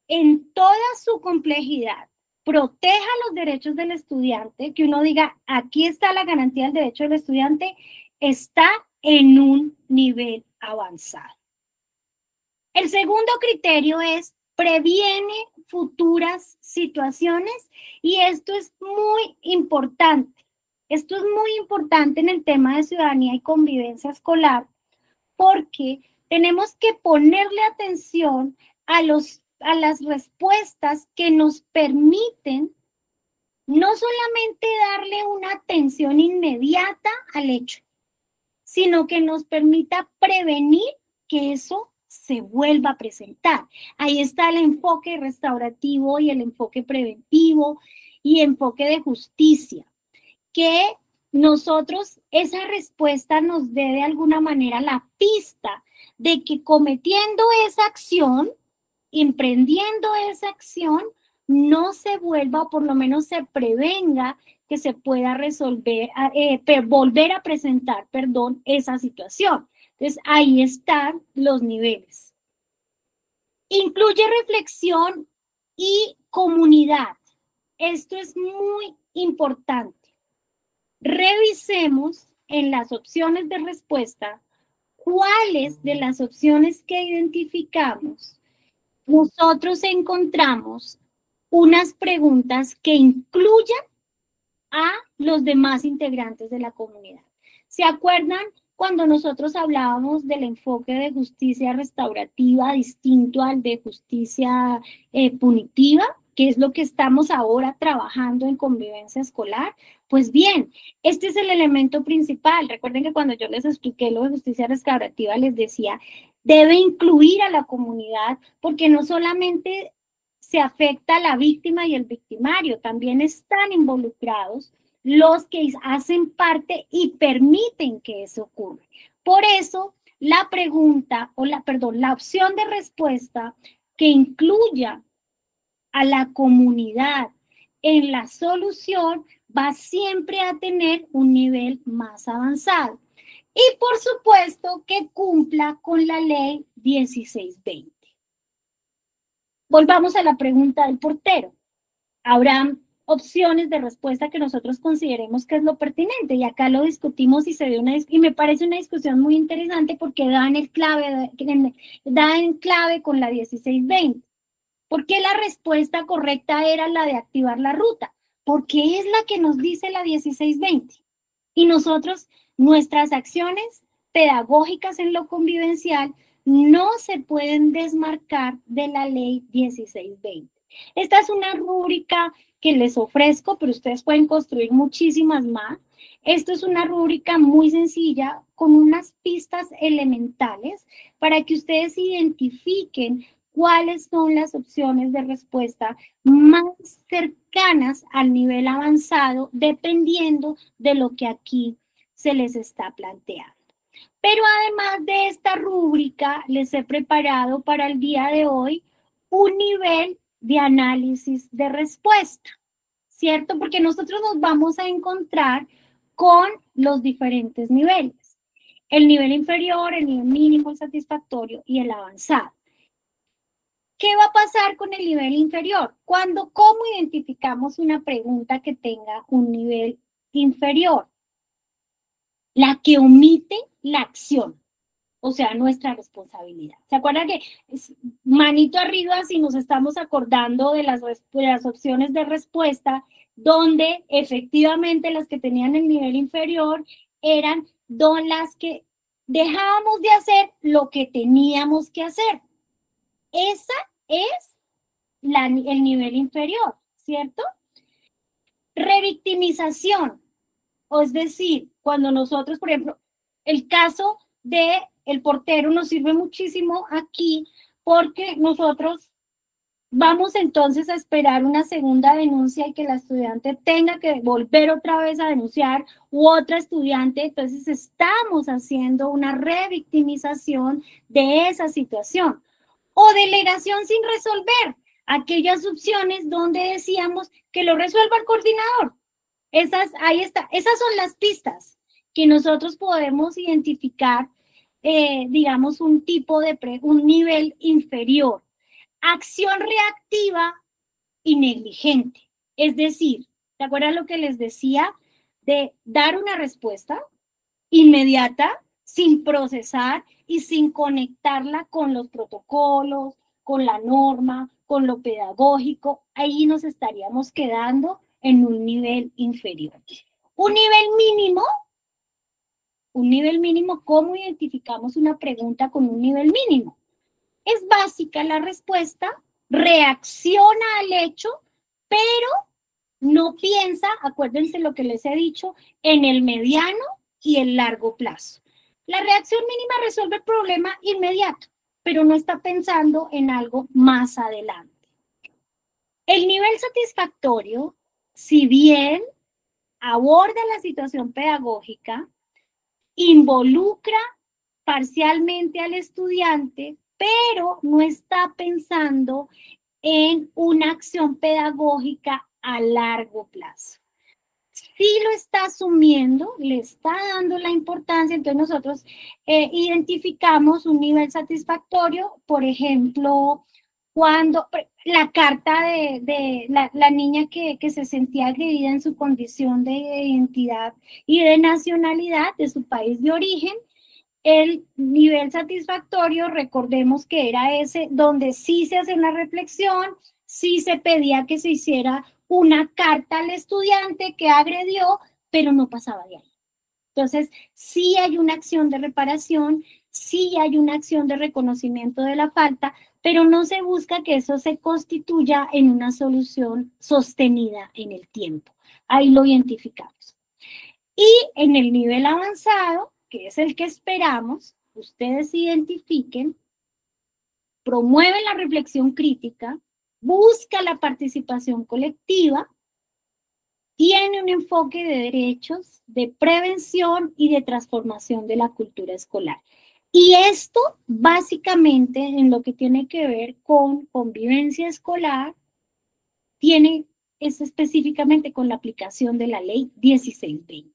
en toda su complejidad proteja los derechos del estudiante, que uno diga, aquí está la garantía del derecho del estudiante, está en un nivel avanzado. El segundo criterio es previene futuras situaciones, y esto es muy importante. Esto es muy importante en el tema de ciudadanía y convivencia escolar, porque tenemos que ponerle atención a las respuestas que nos permiten no solamente darle una atención inmediata al hecho, sino que nos permita prevenir que eso se vuelva a presentar. Ahí está el enfoque restaurativo y el enfoque preventivo y enfoque de justicia, que nosotros, esa respuesta nos dé de alguna manera la pista de que cometiendo esa acción, emprendiendo esa acción, no se vuelva, o por lo menos se prevenga que se pueda resolver, volver a presentar, esa situación. Entonces, ahí están los niveles. Incluye reflexión y comunidad. Esto es muy importante. Revisemos en las opciones de respuesta cuáles de las opciones que identificamos nosotros encontramos unas preguntas que incluyan a los demás integrantes de la comunidad. ¿Se acuerdan cuando nosotros hablábamos del enfoque de justicia restaurativa distinto al de justicia punitiva, que es lo que estamos ahora trabajando en convivencia escolar? Pues bien, este es el elemento principal. Recuerden que cuando yo les expliqué lo de justicia restaurativa, les decía, debe incluir a la comunidad, porque no solamente se afecta a la víctima y el victimario, también están involucrados los que hacen parte y permiten que eso ocurra. Por eso, la pregunta, la opción de respuesta que incluya a la comunidad en la solución va siempre a tener un nivel más avanzado. Y por supuesto que cumpla con la ley 1620. Volvamos a la pregunta del portero. Habrá opciones de respuesta que nosotros consideremos que es lo pertinente, y acá lo discutimos y se dio y me parece una discusión muy interesante porque da en clave con la 1620. ¿Por qué la respuesta correcta era la de activar la ruta? Porque es la que nos dice la 1620. Y nosotros, nuestras acciones pedagógicas en lo convivencial no se pueden desmarcar de la ley 1620. Esta es una rúbrica que les ofrezco, pero ustedes pueden construir muchísimas más. Esto es una rúbrica muy sencilla con unas pistas elementales para que ustedes identifiquen cuáles son las opciones de respuesta más cercanas al nivel avanzado, dependiendo de lo que aquí se les está planteando. Pero además de esta rúbrica, les he preparado para el día de hoy un nivel de análisis de respuesta, ¿cierto? Porque nosotros nos vamos a encontrar con los diferentes niveles. El nivel inferior, el nivel mínimo, el satisfactorio y el avanzado. ¿Qué va a pasar con el nivel inferior? ¿Cómo identificamos una pregunta que tenga un nivel inferior? La que omite la acción, o sea, nuestra responsabilidad. ¿Se acuerdan que manito arriba si nos estamos acordando de las opciones de respuesta, donde efectivamente las que tenían el nivel inferior eran las que dejábamos de hacer lo que teníamos que hacer? Esa es el nivel inferior, ¿cierto? Revictimización, es decir, cuando nosotros, por ejemplo, el caso del portero nos sirve muchísimo aquí porque nosotros vamos entonces a esperar una segunda denuncia y que la estudiante tenga que volver otra vez a denunciar u otra estudiante, entonces estamos haciendo una revictimización de esa situación. O delegación sin resolver, aquellas opciones donde decíamos que lo resuelva el coordinador. Ahí está, esas son las pistas que nosotros podemos identificar, digamos, un nivel inferior. Acción reactiva y negligente. Es decir, ¿te acuerdas lo que les decía? De dar una respuesta inmediata, sin procesar y sin conectarla con los protocolos, con la norma, con lo pedagógico. Ahí nos estaríamos quedando en un nivel inferior. Un nivel mínimo, ¿cómo identificamos una pregunta con un nivel mínimo? Es básica la respuesta, reacciona al hecho, pero no piensa, acuérdense lo que les he dicho, en el mediano y el largo plazo. La reacción mínima resuelve el problema inmediato, pero no está pensando en algo más adelante. El nivel satisfactorio, si bien aborda la situación pedagógica, involucra parcialmente al estudiante, pero no está pensando en una acción pedagógica a largo plazo. Sí lo está asumiendo, le está dando la importancia, entonces nosotros identificamos un nivel satisfactorio, por ejemplo, cuando la carta de la niña que se sentía agredida en su condición de identidad y de nacionalidad de su país de origen, El nivel satisfactorio, recordemos que era ese donde sí se hace una reflexión, sí se pedía que se hiciera una carta al estudiante que agredió, pero no pasaba de ahí. Entonces, sí hay una acción de reparación, sí hay una acción de reconocimiento de la falta, pero no se busca que eso se constituya en una solución sostenida en el tiempo. Ahí lo identificamos. Y en el nivel avanzado, que es el que esperamos, ustedes identifiquen, promueven la reflexión crítica, busca la participación colectiva, tiene un enfoque de derechos, de prevención y de transformación de la cultura escolar. Y esto básicamente en lo que tiene que ver con convivencia escolar, es específicamente con la aplicación de la ley 1620.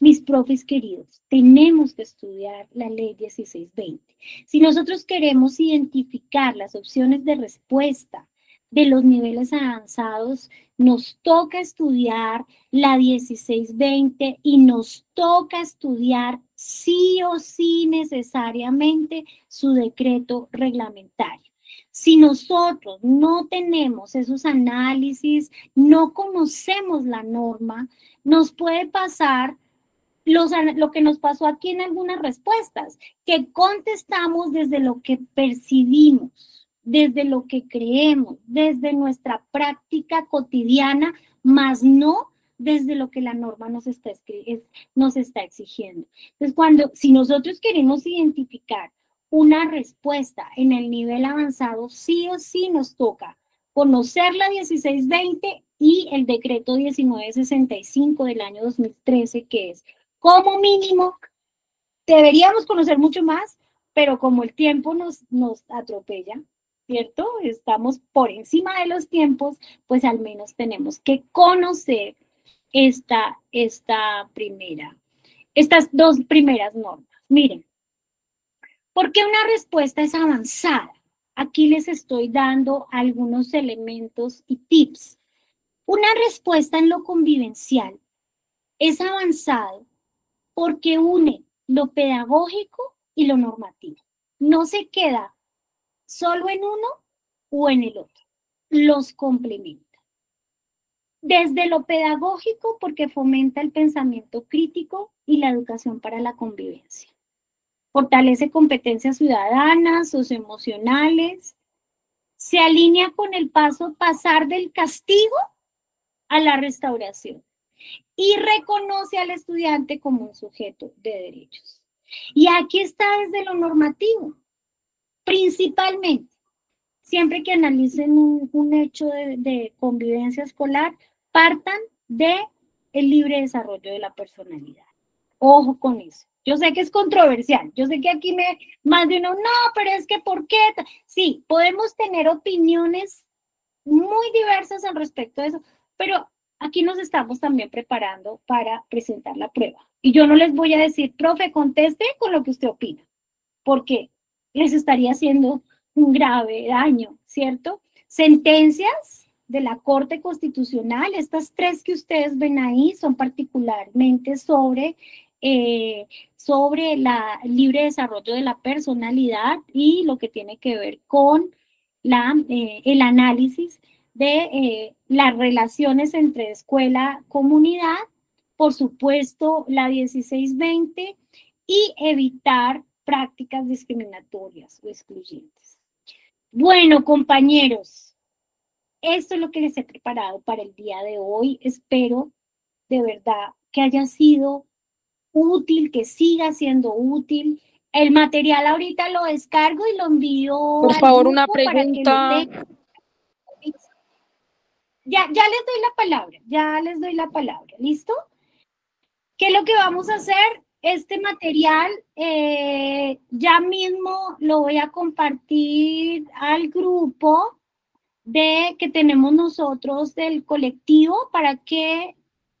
Mis profes queridos, tenemos que estudiar la ley 1620. Si nosotros queremos identificar las opciones de respuesta de los niveles avanzados, nos toca estudiar la 1620 y nos toca estudiar sí o sí necesariamente su decreto reglamentario. Si nosotros no tenemos esos análisis, no conocemos la norma, nos puede pasar lo que nos pasó aquí en algunas respuestas, que contestamos desde lo que percibimos, desde lo que creemos, desde nuestra práctica cotidiana, más no desde lo que la norma nos está exigiendo. Entonces, si nosotros queremos identificar una respuesta en el nivel avanzado, sí o sí nos toca conocer la 1620 y el decreto 1965 del año 2013, que es como mínimo, deberíamos conocer mucho más, pero como el tiempo nos atropella, ¿cierto? Estamos por encima de los tiempos, pues al menos tenemos que conocer estas dos primeras normas. Miren, ¿por qué una respuesta es avanzada? Aquí les estoy dando algunos elementos y tips. Una respuesta en lo convivencial es avanzado porque une lo pedagógico y lo normativo. No se queda solo en uno o en el otro. Los complementa. Desde lo pedagógico, porque fomenta el pensamiento crítico y la educación para la convivencia. Fortalece competencias ciudadanas, socioemocionales. Se alinea con el pasar del castigo a la restauración. Y reconoce al estudiante como un sujeto de derechos. Y aquí está desde lo normativo, principalmente. Siempre que analicen un hecho de convivencia escolar, partan del libre desarrollo de la personalidad. Ojo con eso. Yo sé que es controversial, yo sé que aquí más de uno, no, pero es que ¿por qué? Sí, podemos tener opiniones muy diversas al respecto de eso, pero aquí nos estamos también preparando para presentar la prueba. Y yo no les voy a decir, profe, conteste con lo que usted opina, porque les estaría haciendo un grave daño, ¿cierto? Sentencias de la Corte Constitucional, estas tres que ustedes ven ahí son particularmente sobre el libre desarrollo de la personalidad y lo que tiene que ver con el análisis de las relaciones entre escuela-comunidad, por supuesto la 1620 y evitar prácticas discriminatorias o excluyentes. Bueno, compañeros, esto es lo que les he preparado para el día de hoy. Espero de verdad que haya sido útil, que siga siendo útil. El material ahorita lo descargo y lo envío. Por favor, una pregunta. Ya les doy la palabra, ¿listo? ¿Qué es lo que vamos a hacer? Este material ya mismo lo voy a compartir al grupo que tenemos nosotros del colectivo para que,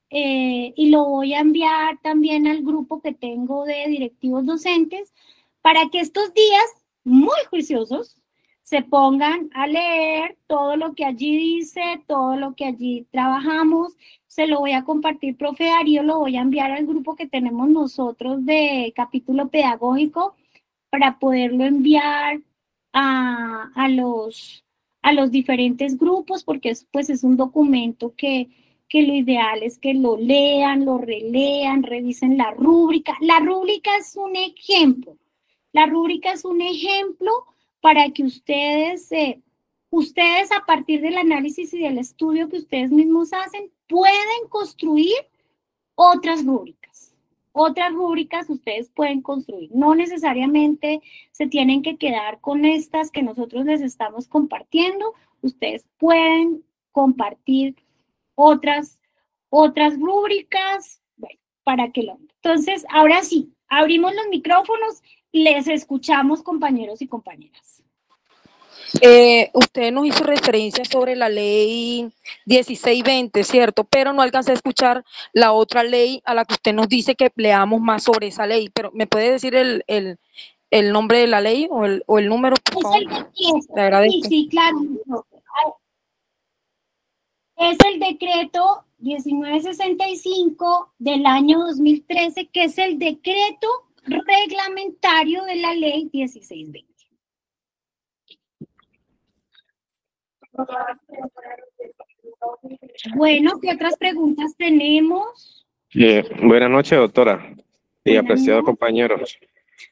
y lo voy a enviar también al grupo que tengo de directivos docentes para que estos días muy juiciosos se pongan a leer todo lo que allí dice, todo lo que allí trabajamos, se lo voy a compartir, profe Darío, lo voy a enviar al grupo que tenemos nosotros de capítulo pedagógico para poderlo enviar a los diferentes grupos, porque pues es un documento que lo ideal es que lo lean, lo relean, revisen la rúbrica. La rúbrica es un ejemplo. La rúbrica es un ejemplo para que ustedes a partir del análisis y del estudio que ustedes mismos hacen, pueden construir otras rúbricas. Otras rúbricas ustedes pueden construir. No necesariamente se tienen que quedar con estas que nosotros les estamos compartiendo. Ustedes pueden compartir otras rúbricas, bueno, para que lo... Entonces, ahora sí, abrimos los micrófonos y les escuchamos, compañeros y compañeras. Usted nos hizo referencia sobre la ley 1620, ¿cierto? Pero no alcancé a escuchar la otra ley a la que usted nos dice que leamos más sobre esa ley. Pero ¿me puede decir el nombre de la ley o el número, por favor? Le agradezco. Sí, claro. Es el decreto 1965 del año 2013, que es el decreto reglamentario de la ley 1620. Bueno, ¿qué otras preguntas tenemos? Buenas noches, doctora y Buenas apreciados noches. compañeros.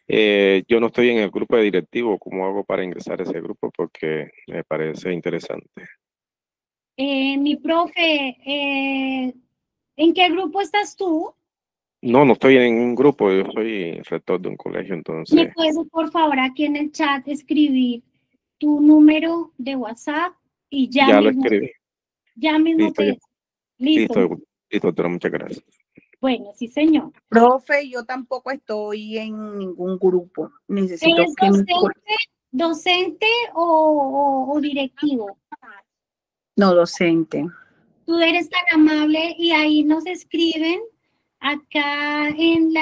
Yo no estoy en el grupo de directivo. ¿Cómo hago para ingresar a ese grupo? Porque me parece interesante. Mi profe, ¿en qué grupo estás tú? No estoy en un grupo. Yo soy rector de un colegio, ¿Me entonces puedes, por favor, aquí en el chat escribir tu número de WhatsApp y ya lo escribí. ya mismo Listo, te... Listo. listo, doctora. Muchas gracias. Bueno, sí, señor. Profe, yo tampoco estoy en ningún grupo. Necesito ¿Es que me... docente o directivo? No, docente. Tú eres tan amable y ahí nos escriben acá en